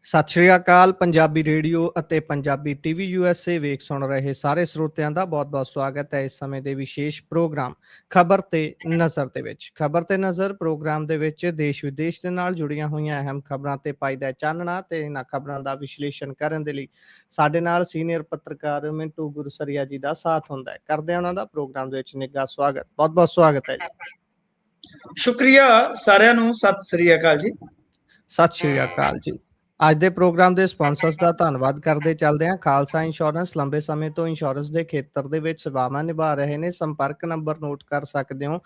ਸਤਿ ਸ਼੍ਰੀ ਅਕਾਲ। ਪੰਜਾਬੀ ਰੇਡੀਓ ਅਤੇ Punjabi TV USA ਵੇਖ ਸੁਣ ਰਹੇ ਸਾਰੇ ਸਰੋਤਿਆਂ ਦਾ ਬਹੁਤ-ਬਹੁਤ ਸਵਾਗਤ ਹੈ ਇਸ ਸਮੇਂ ਦੇ ਵਿਸ਼ੇਸ਼ ਪ੍ਰੋਗਰਾਮ ਖਬਰ ਤੇ ਨਜ਼ਰ ਦੇ ਵਿੱਚ। ਖਬਰ ਤੇ ਨਜ਼ਰ ਪ੍ਰੋਗਰਾਮ ਦੇ ਵਿੱਚ ਦੇਸ਼ ਵਿਦੇਸ਼ ਦੇ ਨਾਲ ਜੁੜੀਆਂ ਹੋਈਆਂ ਅਹਿਮ ਖਬਰਾਂ ਤੇ ਪਾਈਦਾ ਚਾਨਣਾ ਤੇ ਇਹਨਾਂ ਖਬਰਾਂ ਦਾ ਵਿਸ਼ਲੇਸ਼ਣ ਕਰਨ ਦੇ ਲਈ ਸਾਡੇ ਨਾਲ ਸੀਨੀਅਰ ਪੱਤਰਕਾਰ ਮਿੰਟੂ ਗੁਰਸਰੀਆ ਜੀ ਦਾ ਸਾਥ ਹੁੰਦਾ ਹੈ। ਕਰਦੇ ਹਾਂ ਉਹਨਾਂ ਦਾ ਪ੍ਰੋਗਰਾਮ ਦੇ ਵਿੱਚ ਨਿੱਘਾ ਸਵਾਗਤ। ਬਹੁਤ-ਬਹੁਤ ਸਵਾਗਤ ਹੈ ਜੀ। ਸ਼ੁਕਰੀਆ ਸਾਰਿਆਂ ਨੂੰ। ਸਤਿ ਸ੍ਰੀ ਅਕਾਲ ਜੀ। ਸਤਿ ਸ਼੍ਰੀ ਅਕਾਲ ਜੀ। ਅੱਜ ਦੇ ਪ੍ਰੋਗਰਾਮ ਦੇ ਸਪਾਂਸਰਸ ਦਾ ਧੰਨਵਾਦ ਕਰਦੇ ਚੱਲਦੇ ਹਾਂ। ਖਾਲਸਾ ਇੰਸ਼ੋਰੈਂਸ ਲੰਬੇ ਸਮੇਂ ਤੋਂ ਇੰਸ਼ੋਰੈਂਸ ਦੇ ਖੇਤਰ ਦੇ ਵਿੱਚ ਸੇਵਾਵਾਂ ਨਿਭਾ ਰਹੇ ਨੇ। ਸੰਪਰਕ ਨੰਬਰ ਨੋਟ ਕਰ ਸਕਦੇ ਹੋ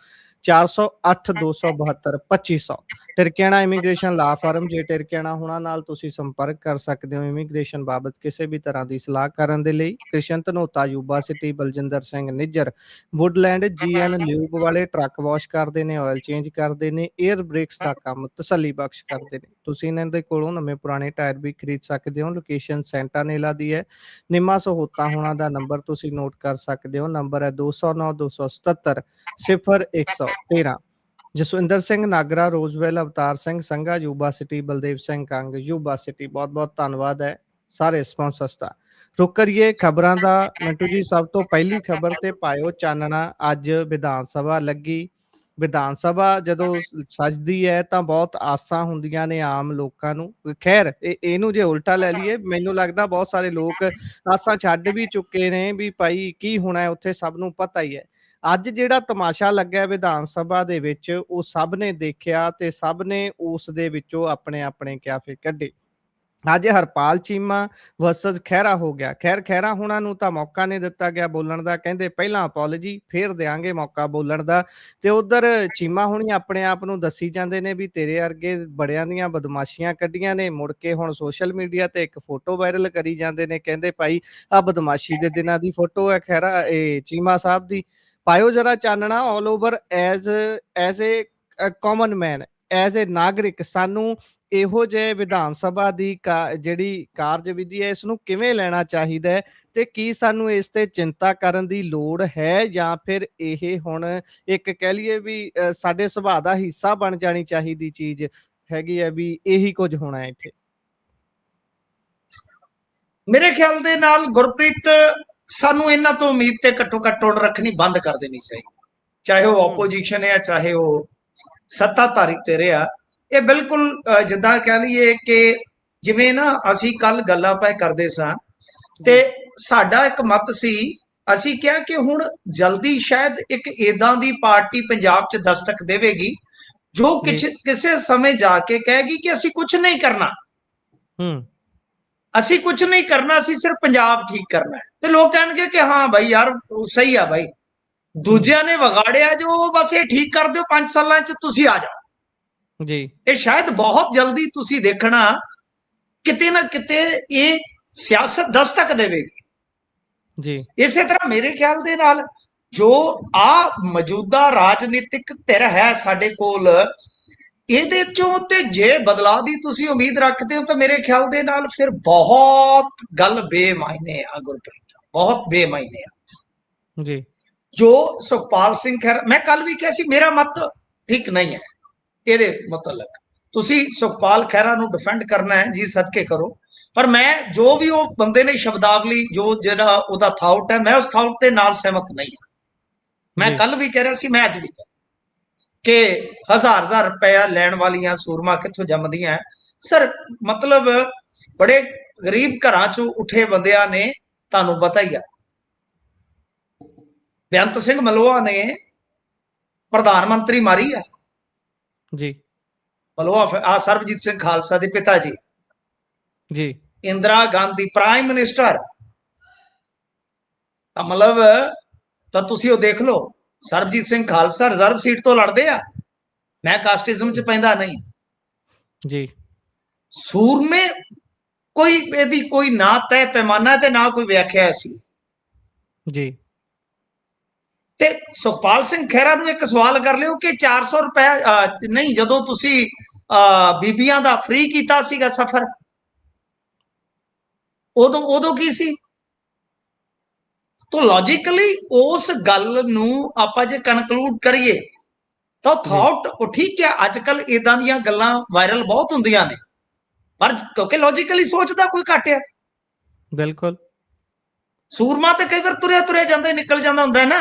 408 272 2500। ਟਿਰਕਿਆਣਾ ਇਮੀਗ੍ਰੇਸ਼ਨ ਲਾ ਫਰਮ। ਜੇ ਟਿਰਕਿਆਣਾ ਹੁਣਾਂ ਨਾਲ ਤੁਸੀਂ ਸੰਪਰਕ ਕਰ ਸਕਦੇ ਹੋ ਇਮੀਗ੍ਰੇਸ਼ਨ ਬਾਬਤ ਕਿਸੇ ਵੀ ਤਰ੍ਹਾਂ ਦੀ ਸਲਾਹ ਕਰਨ ਦੇ ਲਈ। Krishan Dhanota Yuba City, Baljinder Singh Nijjar, Woodland GN lube ਵਾਲੇ ਟਰੱਕ ਵਾਸ਼ ਕਰਦੇ ਨੇ, ਆਇਲ ਚੇਂਜ ਕਰਦੇ ਨੇ, 에ਅਰ ਬ੍ਰੇਕਸ ਦਾ ਕੰਮ ਤਸੱਲੀ ਬਖਸ਼ ਕਰਦੇ ਨੇ। ਤੁਸੀਂ ਇਹਨਾਂ ਦੇ ਕੋਲੋਂ ਨਵੇਂ ਪੁਰਾਣੇ ਟਾਇਰ ਵੀ ਖਰੀਦ ਸਕਦੇ ਹੋ। ਲੋਕੇਸ਼ਨ ਸੈਂਟਾਨੇਲਾ ਦੀ ਹੈ। ਨਿੰਮਾ ਸਹੋਤਾ ਹੋਣਾ ਦਾ ਨੰਬਰ ਤੁਸੀਂ ਨੋਟ ਕਰ ਸਕਦੇ ਹੋ। ਨੰਬਰ ਹੈ 209 277 0113। Jaswinder Singh Nagra, Roseville, Avtar Singh Sangha, Yuba City, Baldev Singh Kang, Yuba City. ਬਹੁਤ ਬਹੁਤ ਧੰਨਵਾਦ ਹੈ ਸਾਰੇ ਸਪਾਂਸਰਸ ਦਾ। ਰੁਕ ਕਰੀਏ ਖਬਰਾਂ ਦਾ। ਮਿੰਟੂ ਜੀ, ਸਭ ਤੋਂ ਪਹਿਲੀ ਖਬਰ ਤੇ ਪਾਇਓ ਚਾਨਣਾ। ਅੱਜ ਵਿਧਾਨ ਸਭਾ ਲੱਗੀ। ਵਿਧਾਨ ਸਭਾ ਜਦੋਂ ਸਜਦੀ ਹੈ ਤਾਂ ਬਹੁਤ ਆਸਾਂ ਹੁੰਦੀਆਂ ਨੇ ਆਮ ਲੋਕਾਂ ਨੂੰ। ਖੈਰ ਇਹਨੂੰ ਜੇ ਉਲਟਾ ਲੈ ਲਈਏ, ਮੈਨੂੰ ਲੱਗਦਾ ਬਹੁਤ ਸਾਰੇ ਲੋਕ ਆਸਾਂ ਛੱਡ ਵੀ ਚੁੱਕੇ ਨੇ ਵੀ ਭਾਈ ਕੀ ਹੋਣਾ ਉੱਥੇ ਸਭ ਨੂੰ ਪਤਾ ਹੀ ਹੈ। ਅੱਜ ਜਿਹੜਾ ਤਮਾਸ਼ਾ ਲੱਗਿਆ ਵਿਧਾਨ ਸਭਾ ਦੇ ਵਿੱਚ ਉਹ ਸਭ ਨੇ ਦੇਖਿਆ ਤੇ ਸਭ ਨੇ ਉਸ ਦੇ ਵਿੱਚੋਂ ਆਪਣੇ ਆਪਣੇ ਕਿਆਫੇ ਕੱਢੇ। ਅੱਜ ਹਰਪਾਲ ਚੀਮਾ ਵਰਸਸ ਖਹਿਰਾ ਹੋ ਗਿਆ। ਖਹਿਰਾ ਹੁਣਾਂ ਨੂੰ ਤਾਂ ਮੌਕਾ ਨਹੀਂ ਦਿੱਤਾ ਗਿਆ ਬੋਲਣ ਦਾ। ਕਹਿੰਦੇ ਪਹਿਲਾਂ ਅਪੋਲੋਜੀ ਫਿਰ ਦੇਾਂਗੇ ਮੌਕਾ ਬੋਲਣ ਦਾ। ਤੇ ਉਧਰ ਚੀਮਾ ਹੁਣੀ ਆਪਣੇ ਆਪ ਨੂੰ ਦੱਸੀ ਜਾਂਦੇ ਨੇ ਵੀ ਤੇਰੇ ਵਰਗੇ ਬੜਿਆਂ ਦੀਆਂ ਬਦਮਾਸ਼ੀਆਂ ਕੱਢੀਆਂ ਨੇ। ਮੁੜ ਕੇ ਹੁਣ ਸੋਸ਼ਲ ਮੀਡੀਆ ਤੇ ਇੱਕ ਫੋਟੋ ਵਾਇਰਲ ਕਰੀ ਜਾਂਦੇ ਨੇ। ਕਹਿੰਦੇ ਭਾਈ ਆ ਬਦਮਾਸ਼ੀ ਦੇ ਦਿਨਾਂ ਦੀ ਫੋਟੋ ਹੈ ਖਹਿਰਾ ਚੀਮਾ ਸਾਹਿਬ ਦੀ। ਪਾਇਓ ਜਰਾ ਚਾਨਣਾ। All over as a common man, as a ਨਾਗਰਿਕ ਸਾਨੂੰ ਇਹੋ ਜਿਹੇ ਵਿਧਾਨ ਸਭਾ ਦੀ ਜਿਹੜੀ ਕਾਰਜਵਿਧੀ ਹੈ ਇਸ ਨੂੰ ਕਿਵੇਂ ਲੈਣਾ ਚਾਹੀਦਾ ਹੈ ਤੇ ਕੀ ਸਾਨੂੰ ਇਸ ਤੇ ਚਿੰਤਾ ਕਰਨ ਦੀ ਲੋੜ ਹੈ ਜਾਂ ਫਿਰ ਇਹ ਹੁਣ ਇੱਕ ਕਹਿ ਲਈਏ ਵੀ ਸਾਡੇ ਸੁਭਾਅ ਦਾ ਹਿੱਸਾ ਬਣ ਜਾਣੀ ਚਾਹੀਦੀ ਚੀਜ਼ ਹੈਗੀ ਹੈ ਵੀ ਇਹੀ ਕੁਝ ਹੋਣਾ ਹੈ ਇੱਥੇ। ਮੇਰੇ ਖਿਆਲ ਦੇ ਨਾਲ ਗੁਰਪ੍ਰੀਤ, ਸਾਨੂੰ ਇਹਨਾਂ ਤੋਂ ਉਮੀਦ ਤੇ ਘੱਟੋ ਘੱਟ ਉੱਡ ਰੱਖਣੀ ਬੰਦ ਕਰ ਦੇਣੀ ਚਾਹੀਦੀ। ਚਾਹੇ ਉਹ ਆਪੋਜੀਸ਼ਨ ਹੈ ਚਾਹੇ ਉਹ ਸੱਤਾਧਾਰੀ ਧਿਰ ਆ। ਇਹ ਬਿਲਕੁਲ ਜਿੱਦਾਂ ਕਹਿ ਲਈਏ ਕਿ ਜਿਵੇਂ ਨਾ ਅਸੀਂ ਕੱਲ ਗੱਲਾਂ ਪੈ ਕਰਦੇ ਸਾਂ ਤੇ ਸਾਡਾ ਇੱਕ ਮਤ ਸੀ। ਅਸੀਂ ਕਿਹਾ ਕਿ ਹੁਣ ਜਲਦੀ ਸ਼ਾਇਦ ਇੱਕ ਏਦਾਂ ਦੀ ਪਾਰਟੀ ਪੰਜਾਬ 'ਚ ਦਸਤਕ ਦੇਵੇਗੀ ਜੋ ਕਿਸੇ ਸਮੇਂ ਜਾ ਕੇ ਕਹੇਗੀ ਕਿ ਅਸੀਂ ਕੁਝ ਨਹੀਂ ਕਰਨਾ। ਅਸੀਂ ਕੁਝ ਨਹੀਂ ਕਰਨਾ, ਅਸੀਂ ਸਿਰਫ ਪੰਜਾਬ ਠੀਕ ਕਰਨਾ ਹੈ। ਤੇ ਲੋਕ ਕਹਿਣਗੇ ਕਿ ਹਾਂ ਭਾਈ ਯਾਰ ਸਹੀ ਆ ਭਾਈ, ਦੂਜਿਆਂ ਨੇ ਵਿਗਾੜਿਆ ਜੋ ਬਸ ਇਹ ਠੀਕ ਕਰ ਦਿਓ 5 ਸਾਲਾਂ 'ਚ ਤੁਸੀਂ ਆ ਜਾਓ ਜੀ। ਇਹ ਸ਼ਾਇਦ ਬਹੁਤ ਜਲਦੀ ਤੁਸੀਂ ਦੇਖਣਾ ਕਿਤੇ ਨਾ ਕਿਤੇ ਇਹ ਸਿਆਸਤ ਦਸਤਕ ਦੇਵੇਗੀ ਜੀ। ਇਸੇ ਤਰ੍ਹਾਂ ਮੇਰੇ ਖਿਆਲ ਦੇ ਨਾਲ ਜੋ ਆ ਮੌਜੂਦਾ ਰਾਜਨੀਤਿਕ ਧਿਰ ਹੈ ਸਾਡੇ ਕੋਲ, ਇਹਦੇ ਚੋਂ ਤੇ ਜੇ ਬਦਲਾਅ ਦੀ ਤੁਸੀਂ ਉਮੀਦ ਰੱਖਦੇ ਹੋ ਤਾਂ ਮੇਰੇ ਖਿਆਲ ਦੇ ਨਾਲ ਫਿਰ ਬਹੁਤ ਗੱਲ ਬੇਮਾਇਨੇ ਆ ਗੁਰਪ੍ਰੀਤ, ਬਹੁਤ ਬੇਮਾਇਨੇ ਆ ਜੀ। ਜੋ ਸੁਖਪਾਲ ਸਿੰਘ ਖਹਿਰਾ, ਮੈਂ ਕੱਲ ਵੀ ਕਿਹਾ ਸੀ ਮੇਰਾ ਮਤ ਠੀਕ ਨਹੀਂ ਹੈ ਇਹਦੇ ਮੁਤਲਕ। ਤੁਸੀਂ ਸੁਖਪਾਲ ਖਹਿਰਾ ਨੂੰ ਡਿਫੈਂਡ ਕਰਨਾ ਹੈ ਜੀ, ਸਦਕੇ ਕਰੋ। ਪਰ ਮੈਂ ਜੋ ਵੀ ਉਹ ਬੰਦੇ ਨੇ ਸ਼ਬਦਾਵਲੀ ਜੋ ਜਿਹੜਾ ਉਹਦਾ ਥਾਊਟ ਹੈ, ਮੈਂ ਉਸ ਥਾਊਟ ਦੇ ਨਾਲ ਸਹਿਮਤ ਨਹੀਂ ਹਾਂ। ਮੈਂ ਕੱਲ ਵੀ ਕਹਿ ਰਿਹਾ ਸੀ, ਮੈਂ ਅੱਜ ਵੀ ਕਿ 1000 ਰੁਪਇਆ ਲੈਣ ਵਾਲੀਆਂ ਸੂਰਮਾ ਕਿੱਥੋਂ ਜੰਮਦੀਆਂ ਸਰ। ਮਤਲਬ ਬੜੇ ਗਰੀਬ ਘਰਾਂ ਚੋਂ ਉੱਠੇ ਬੰਦਿਆਂ ਨੇ, ਤੁਹਾਨੂੰ ਪਤਾ ਹੀ ਆ ਬੇਅੰਤ ਸਿੰਘ ਮਲੋਆ ਨੇ ਪ੍ਰਧਾਨ ਮੰਤਰੀ ਮਾਰੀ ਹੈ ਜੀ। ਮਲੋਆ ਆ ਸਰਬਜੀਤ ਸਿੰਘ ਖਾਲਸਾ ਦੇ ਪਿਤਾ ਜੀ ਜੀ, ਇੰਦਰਾ ਗਾਂਧੀ ਪ੍ਰਾਈਮ ਮਿਨਿਸਟਰ। ਤਾਂ ਮਤਲਬ ਤਾਂ ਤੁਸੀਂ ਉਹ ਦੇਖ ਲਓ, ਸਰਬਜੀਤ ਸਿੰਘ ਖਾਲਸਾ ਰਿਜ਼ਰਵ ਸੀਟ ਤੋਂ ਲੜਦੇ ਆ। ਮੈਂ ਕਾਸਟਿਜ਼ਮ 'ਚ ਪੈਂਦਾ ਨਹੀਂ ਜੀ। ਸੂਰਮੇ ਕੋਈ ਇਹਦੀ ਕੋਈ ਨਾ ਤੈਅ ਪੈਮਾਨਾ ਤੇ ਨਾ ਕੋਈ ਵਿਆਖਿਆ ਸੀ ਜੀ। ਤੇ ਸੁਖਪਾਲ ਸਿੰਘ ਖਹਿਰਾ ਨੂੰ ਇੱਕ ਸਵਾਲ ਕਰ ਲਿਓ ਕਿ 400 ਰੁਪਇਆ ਨਹੀਂ, ਜਦੋਂ ਤੁਸੀਂ ਬੀਬੀਆਂ ਦਾ ਫ੍ਰੀ ਕੀਤਾ ਸੀਗਾ ਸਫ਼ਰ, ਉਦੋਂ ਕੀ ਸੀ? ਤਾਂ ਲੌਜੀਕਲੀ ਉਸ ਗੱਲ ਨੂੰ ਆਪਾਂ ਜੇ ਕਨਕਲੂਡ ਕਰੀਏ ਤਾਂ ਥਾਟ ਉਹ ਠੀਕ ਹੈ। ਅੱਜ ਕੱਲ ਇਦਾਂ ਦੀਆਂ ਗੱਲਾਂ ਵਾਇਰਲ ਬਹੁਤ ਹੁੰਦੀਆਂ ਨੇ, ਪਰ ਕਿਉਂਕਿ ਲੌਜੀਕਲੀ ਸੋਚਦਾ ਕੋਈ ਘੱਟ ਆ। ਬਿਲਕੁਲ। ਸੂਰਮਾ ਤੇ ਕਈ ਵਾਰ ਤੁਰਿਆ ਤੁਰਿਆ ਜਾਂਦਾ ਹੀ ਨਿਕਲ ਜਾਂਦਾ ਹੁੰਦਾ ਨਾ।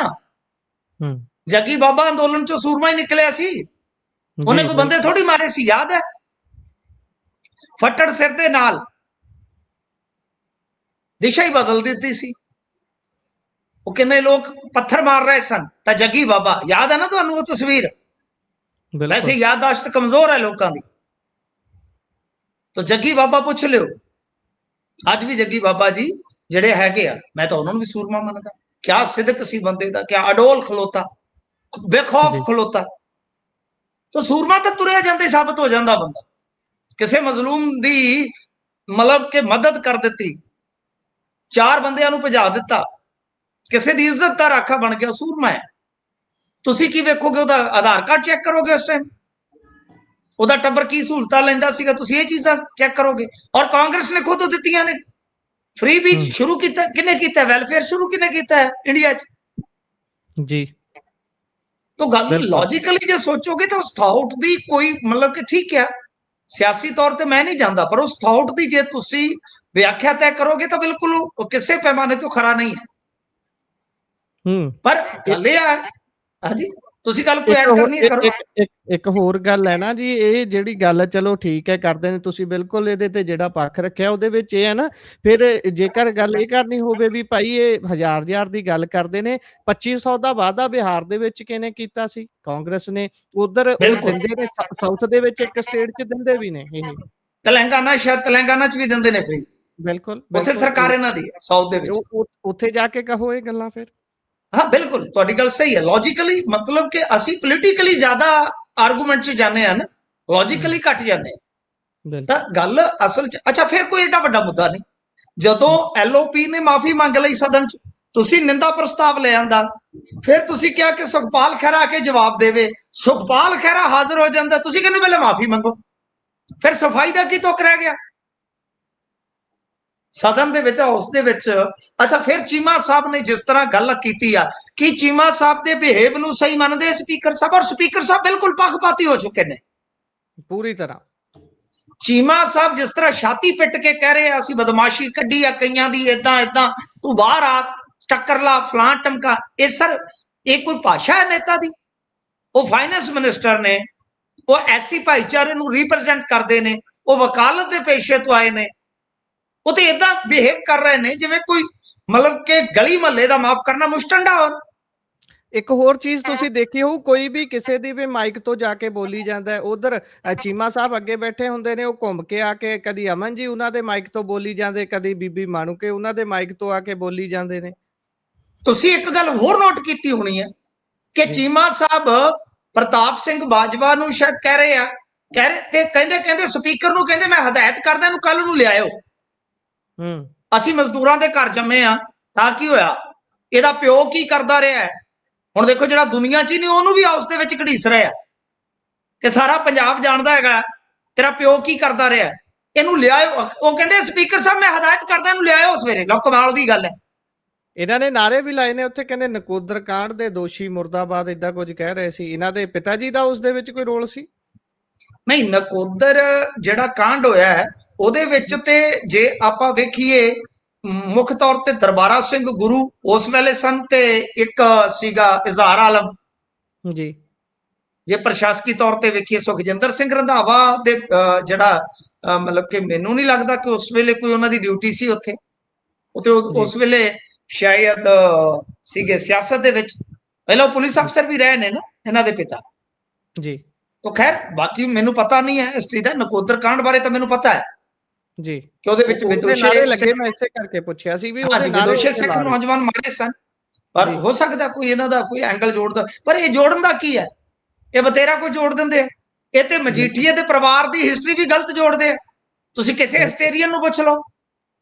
ਜੱਗੀ ਬਾਬਾ ਅੰਦੋਲਨ ਚੋਂ ਸੂਰਮਾ ਹੀ ਨਿਕਲਿਆ ਸੀ, ਉਹਨੇ ਕੋਈ ਬੰਦੇ ਥੋੜੀ ਮਾਰੇ ਸੀ, ਯਾਦ ਹੈ? ਫੱਟੜ ਸਿਰ ਦੇ ਨਾਲ ਦਿਸ਼ਾ ਹੀ ਬਦਲ ਦਿੱਤੀ ਸੀ। ਉਹ ਕਿੰਨੇ ਲੋਕ ਪੱਥਰ ਮਾਰ ਰਹੇ ਸਨ, ਤਾਂ ਜੱਗੀ ਬਾਬਾ, ਯਾਦ ਹੈ ਨਾ ਤੁਹਾਨੂੰ ਉਹ ਤਸਵੀਰ? ਵੈਸੇ ਯਾਦਦਾਸ਼ਤ ਕਮਜ਼ੋਰ ਹੈ ਲੋਕਾਂ ਦੀ, ਤਾਂ ਜੱਗੀ ਬਾਬਾ ਪੁੱਛ ਲਿਓ। ਅੱਜ ਵੀ ਜੱਗੀ ਬਾਬਾ ਜੀ ਜਿਹੜੇ ਹੈਗੇ ਆ, ਮੈਂ ਤਾਂ ਉਹਨਾਂ ਨੂੰ ਵੀ ਸੂਰਮਾ ਮੰਨਦਾ। ਕਿਆ ਸਿਦਕ ਸੀ ਬੰਦੇ ਦਾ, ਕਿਆ ਅਡੋਲ ਖਲੋਤਾ, ਬੇਖੌਫ ਖਲੋਤਾ। ਤਾਂ ਸੂਰਮਾ ਤਾਂ ਤੁਰਿਆ ਜਾਂਦਾ ਹੀ ਸਾਬਤ ਹੋ ਜਾਂਦਾ ਬੰਦਾ। ਕਿਸੇ ਮਜ਼ਲੂਮ ਦੀ ਮਤਲਬ ਕਿ ਮਦਦ ਕਰ ਦਿੱਤੀ, 4 ਬੰਦਿਆਂ ਨੂੰ ਭਜਾ ਦਿੱਤਾ, ਕਿਸੇ ਦੀ ਇੱਜ਼ਤ ਦਾ ਰਾਖਾ ਬਣ ਗਿਆ, ਸੂਰਮਾ ਹੈ। ਤੁਸੀਂ ਕੀ ਵੇਖੋਗੇ? ਉਹਦਾ ਆਧਾਰ ਕਾਰਡ ਚੈੱਕ ਕਰੋਗੇ ਉਸ ਟਾਈਮ, ਉਹਦਾ ਟੱਬਰ ਕੀ ਸਹੂਲਤਾਂ ਲੈਂਦਾ ਸੀਗਾ, ਤੁਸੀਂ ਇਹ ਚੀਜ਼ਾਂ ਚੈੱਕ ਕਰੋਗੇ। ਔਰ ਕਾਂਗਰਸ ਨੇ ਖੁਦ ਦਿੱਤੀਆਂ ਨੇ। ਫ੍ਰੀ ਵੀ ਸ਼ੁਰੂ ਕੀਤਾ ਕਿਹਨੇ ਕੀਤਾ? ਵੈਲਫੇਅਰ ਸ਼ੁਰੂ ਕਿਹਨੇ ਕੀਤਾ ਹੈ ਇੰਡੀਆ 'ਚ? ਜੀ। ਤਾਂ ਗੱਲ ਲੌਜੀਕਲੀ ਜੇ ਸੋਚੋਗੇ ਤਾਂ ਉਸ ਥਾਟ ਦੀ ਕੋਈ ਮਤਲਬ ਕਿ ਠੀਕ ਹੈ, ਸਿਆਸੀ ਤੌਰ ਤੇ ਮੈਂ ਨਹੀਂ ਜਾਂਦਾ, ਪਰ ਉਸ ਥਾਟ ਦੀ ਜੇ ਤੁਸੀਂ ਵਿਆਖਿਆ ਤੈਅ ਕਰੋਗੇ ਤਾਂ ਬਿਲਕੁਲ ਕਿਸੇ ਪੈਮਾਨੇ ਤੋਂ ਖਰਾ ਨਹੀਂ ਹੈ। ਪਰ ਗੱਲ ਇਹ ਹੈ, ਹਾਂਜੀ ਤੁਸੀਂ ਗੱਲ ਕੋਈ ਐਡ ਕਰਨੀ ਹੈ ਕਰੋ। ਇੱਕ ਹੋਰ ਗੱਲ ਹੈ ਨਾ ਜੀ, ਇਹ ਜਿਹੜੀ ਗੱਲ ਚਲੋ ਠੀਕ ਹੈ ਕਰਦੇ ਨੇ ਤੁਸੀਂ, ਬਿਲਕੁਲ ਇਹਦੇ ਤੇ ਜਿਹੜਾ ਪੱਖ ਰੱਖਿਆ ਉਹਦੇ ਵਿੱਚ ਇਹ ਹੈ ਨਾ, ਫਿਰ ਜੇਕਰ ਗੱਲ ਇਹ ਕਰਨੀ ਹੋਵੇ ਵੀ ਭਾਈ ਇਹ 1000 ਦੀ ਗੱਲ ਕਰਦੇ ਨੇ, 2500 ਦਾ ਵਾਅਦਾ ਬਿਹਾਰ ਦੇ ਵਿੱਚ ਕਿਹਨੇ ਕੀਤਾ ਸੀ? ਕਾਂਗਰਸ ਨੇ। ਉਧਰ ਉਹ ਦਿੰਦੇ ਨੇ ਸਾਊਥ ਦੇ ਵਿੱਚ, ਇੱਕ ਸਟੇਟ 'ਚ ਦਿੰਦੇ ਵੀ ਨੇ, ਇਹ ਤੇਲੰਗਾਨਾ, ਸ਼ਾਇਦ ਤੇਲੰਗਾਨਾ 'ਚ ਵੀ ਦਿੰਦੇ ਨੇ ਫ੍ਰੀ। ਬਿਲਕੁਲ, ਉੱਥੇ ਸਰਕਾਰ ਇਹਨਾਂ ਦੀ ਹੈ ਸਾਊਥ ਦੇ ਵਿੱਚ। ਉੱਥੇ ਜਾ ਕੇ ਕਹੋ ਇਹ ਗੱਲਾਂ ਫਿਰ। ਹਾਂ ਬਿਲਕੁਲ ਤੁਹਾਡੀ ਗੱਲ ਸਹੀ ਹੈ। ਲੌਜੀਕਲੀ ਮਤਲਬ ਕਿ ਅਸੀਂ ਪੋਲੀਟੀਕਲੀ ਜ਼ਿਆਦਾ ਆਰਗੂਮੈਂਟ 'ਚ ਜਾਂਦੇ ਆ ਨਾ, ਲੌਜੀਕਲੀ ਘੱਟ ਜਾਂਦੇ ਆ। ਤਾਂ ਗੱਲ ਅਸਲ 'ਚ ਅੱਛਾ ਫਿਰ ਕੋਈ ਏਡਾ ਵੱਡਾ ਮੁੱਦਾ ਨਹੀਂ। ਜਦੋਂ LOP ਨੇ ਮਾਫੀ ਮੰਗ ਲਈ ਸਦਨ 'ਚ, ਤੁਸੀਂ ਨਿੰਦਾ ਪ੍ਰਸਤਾਵ ਲੈ ਆਂਦਾ, ਫਿਰ ਤੁਸੀਂ ਕਿਹਾ ਕਿ ਸੁਖਪਾਲ ਖਹਿਰਾ ਆ ਕੇ ਜਵਾਬ ਦੇਵੇ। ਸੁਖਪਾਲ ਖਹਿਰਾ ਹਾਜ਼ਰ ਹੋ ਜਾਂਦਾ, ਤੁਸੀਂ ਕਹਿੰਦੇ ਪਹਿਲੇ ਮਾਫੀ ਮੰਗੋ, ਫਿਰ ਸਫਾਈ ਦਾ ਕੀ ਤੁਕ ਰਹਿ ਗਿਆ ਸਦਨ ਦੇ ਵਿੱਚ, ਹਾਊਸ ਦੇ ਵਿੱਚ? ਅੱਛਾ ਫਿਰ ਚੀਮਾ ਸਾਹਿਬ ਨੇ ਜਿਸ ਤਰ੍ਹਾਂ ਗੱਲ ਕੀਤੀ ਆ, ਕਿ ਚੀਮਾ ਸਾਹਿਬ ਦੇ ਬਿਹੇਵ ਨੂੰ ਸਹੀ ਮੰਨਦੇ ਸਪੀਕਰ ਸਾਹਿਬ? ਔਰ ਸਪੀਕਰ ਸਾਹਿਬ ਬਿਲਕੁਲ ਪੱਖਪਾਤੀ ਹੋ ਚੁੱਕੇ ਨੇ ਪੂਰੀ ਤਰ੍ਹਾਂ। ਚੀਮਾ ਸਾਹਿਬ ਜਿਸ ਤਰ੍ਹਾਂ ਛਾਤੀ ਪਿੱਟ ਕੇ ਕਹਿ ਰਹੇ ਆ ਅਸੀਂ ਬਦਮਾਸ਼ੀ ਕੱਢੀ ਆ ਕਈਆਂ ਦੀ, ਏਦਾਂ ਏਦਾਂ, ਤੂੰ ਬਾਹਰ ਆ, ਟੱਕਰ ਲਾ, ਫਲਾਂ ਟਮਕਾ। ਇਹ ਸਰ ਇਹ ਕੋਈ ਭਾਸ਼ਾ ਹੈ ਨੇਤਾ ਦੀ? ਉਹ ਫਾਈਨੈਂਸ ਮਿਨਿਸਟਰ ਨੇ, ਉਹ SC ਭਾਈਚਾਰੇ ਨੂੰ ਰਿਪਰੈਜ਼ੈਂਟ ਕਰਦੇ ਨੇ, ਉਹ ਵਕਾਲਤ ਦੇ ਪੇਸ਼ੇ ਤੋਂ ਆਏ ਨੇ, ਉਹ ਤੇ ਇਦਾਂ ਬਿਹੇਵ ਕਰ ਰਹੇ ਨੇ ਜਿਵੇਂ ਕੋਈ ਮਤਲਬ ਕਿ ਗਲੀ ਮਹੱਲੇ ਦਾ ਮਾਫ ਕਰਨਾ ਮੁਸ਼ਟੰਡਾ। ਹੋਰ ਇੱਕ ਹੋਰ ਚੀਜ਼ ਤੁਸੀਂ ਦੇਖੀ ਹੋਊ, ਕੋਈ ਵੀ ਕਿਸੇ ਦੀ ਵੀ ਮਾਈਕ ਤੋਂ ਜਾ ਕੇ ਬੋਲੀ ਜਾਂਦਾ, ਉਧਰ ਚੀਮਾ ਸਾਹਿਬ ਅੱਗੇ ਬੈਠੇ ਹੁੰਦੇ ਨੇ, ਉਹ ਘੁੰਮ ਕੇ ਆ ਕੇ ਕਦੀ ਅਮਨ ਜੀ ਉਹਨਾਂ ਦੇ ਮਾਈਕ ਤੋਂ ਬੋਲੀ ਜਾਂਦੇ, ਕਦੀ ਬੀਬੀ ਮਾਣੂਕੇ ਉਹਨਾਂ ਦੇ ਮਾਈਕ ਤੋਂ ਆ ਕੇ ਬੋਲੀ ਜਾਂਦੇ ਨੇ। ਤੁਸੀਂ ਇੱਕ ਗੱਲ ਹੋਰ ਨੋਟ ਕੀਤੀ ਹੋਣੀ ਹੈ ਕਿ ਚੀਮਾ ਸਾਹਿਬ ਪ੍ਰਤਾਪ ਸਿੰਘ ਬਾਜਵਾ ਨੂੰ ਸ਼ਾਇਦ ਕਹਿ ਰਹੇ ਆ, ਤੇ ਕਹਿੰਦੇ ਸਪੀਕਰ ਨੂੰ ਕਹਿੰਦੇ ਮੈਂ ਹਦਾਇਤ ਕਰਦਾ ਇਹਨੂੰ ਕੱਲ ਨੂੰ ਲਿਆਇਓ। ਅਸੀਂ ਮਜ਼ਦੂਰਾਂ ਦੇ ਘਰ ਜੰਮੇ ਆ, ਤਾਂ ਕੀ ਹੋਇਆ? ਇਹਦਾ ਪਿਓ ਕੀ ਕਰਦਾ ਰਿਹਾ? ਹੁਣ ਦੇਖੋ ਜਿਹੜਾ ਦੁਨੀਆ 'ਚ ਹੀ ਨਹੀਂ, ਉਹਨੂੰ ਵੀ ਹਾਊਸ ਦੇ ਵਿੱਚ ਘੜੀਸ ਰਿਹਾ ਕਿ ਸਾਰਾ ਪੰਜਾਬ ਜਾਣਦਾ ਹੈਗਾ ਤੇਰਾ ਪਿਓ ਕੀ ਕਰਦਾ ਰਿਹਾ, ਇਹਨੂੰ ਲਿਆਇਓ। ਉਹ ਕਹਿੰਦੇ ਸਪੀਕਰ ਸਾਹਿਬ ਮੈਂ ਹਦਾਇਤ ਕਰਦਾ ਇਹਨੂੰ ਲਿਆਇਓ ਸਵੇਰੇ। ਲਓ ਕਮਾਲ ਦੀ ਗੱਲ ਹੈ। ਇਹਨਾਂ ਨੇ ਨਾਰੇ ਵੀ ਲਾਏ ਨੇ ਉੱਥੇ, ਕਹਿੰਦੇ ਨਕੋਦਰ ਕਾਂਡ ਦੇ ਦੋਸ਼ੀ ਮੁਰਦਾਬਾਦ, ਏਦਾਂ ਕੁਝ ਕਹਿ ਰਹੇ ਸੀ। ਇਹਨਾਂ ਦੇ ਪਿਤਾ ਜੀ ਦਾ ਉਸ ਦੇ ਵਿੱਚ ਕੋਈ ਰੋਲ ਸੀ? ਨਹੀਂ, ਨਕੋਦਰ ਜਿਹੜਾ ਕਾਂਡ ਹੋਇਆ ਹੈ ਉਹਦੇ ਵਿੱਚ ਤੇ ਜੇ ਆਪਾਂ ਵੇਖੀਏ ਮੁੱਖ ਤੌਰ ਤੇ ਦਰਬਾਰਾ ਸਿੰਘ ਗੁਰੂ ਉਸ ਵੇਲੇ ਸਨ, ਤੇ ਇੱਕ ਸੀਗਾ ਇਜ਼ਹਾਰ ਆਲਮ ਜੀ। ਜੇ ਪ੍ਰਸ਼ਾਸਕੀ ਤੌਰ ਤੇ ਵੇਖੀਏ ਸੁਖਜਿੰਦਰ ਸਿੰਘ ਰੰਧਾਵਾ ਦੇ ਜਿਹੜਾ ਮਤਲਬ ਕਿ ਮੈਨੂੰ ਨਹੀਂ ਲੱਗਦਾ ਕਿ ਉਸ ਵੇਲੇ ਕੋਈ ਉਹਨਾਂ ਦੀ ਡਿਊਟੀ ਸੀ ਉੱਥੇ। ਉਸ ਵੇਲੇ ਸ਼ਾਇਦ ਸੀਗੇ ਸਿਆਸਤ ਦੇ ਵਿੱਚ, ਪਹਿਲਾਂ ਪੁਲਿਸ ਅਫਸਰ ਵੀ ਰਹੇ ਨੇ ਨਾ ਇਹਨਾਂ ਦੇ ਪਿਤਾ ਜੀ। ਤਾਂ ਖੈਰ ਬਾਕੀ ਮੈਨੂੰ ਪਤਾ ਨਹੀਂ ਹੈ ਹਿਸਟਰੀ ਦਾ। ਨਕੋਦਰ ਕਾਂਡ ਬਾਰੇ ਤਾਂ ਮੈਨੂੰ ਪਤਾ ਹੈ ਜੀ ਕਿ ਉਹਦੇ ਵਿੱਚ ਵਿਦੋਸ਼ੀ ਲੱਗੇ, ਮੈਂ ਇਸੇ ਕਰਕੇ ਪੁੱਛਿਆ ਸੀ ਵੀ ਉਹਦੇ ਨਾਲ ਵਿਦੋਸ਼ੀ ਸਿੱਖ ਨੌਜਵਾਨ ਮਾਰੇ ਸਨ। ਪਰ ਹੋ ਸਕਦਾ ਕੋਈ ਇਹਨਾਂ ਦਾ ਕੋਈ ਐਂਗਲ ਜੋੜਦਾ, ਪਰ ਇਹ ਜੋੜਨ ਦਾ ਕੀ ਹੈ? ਇਹ ਬਤੇਰਾ ਕੋਈ ਜੋੜ ਦਿੰਦੇ ਆ। ਇਹ ਤੇ ਮਜੀਠੀਏ ਦੇ ਪਰਿਵਾਰ ਦੀ ਹਿਸਟਰੀ ਵੀ ਗਲਤ ਜੋੜਦੇ ਆ। ਤੁਸੀਂ ਕਿਸੇ ਹਿਸਟੋਰੀਅਨ ਨੂੰ ਪੁੱਛ ਲਓ,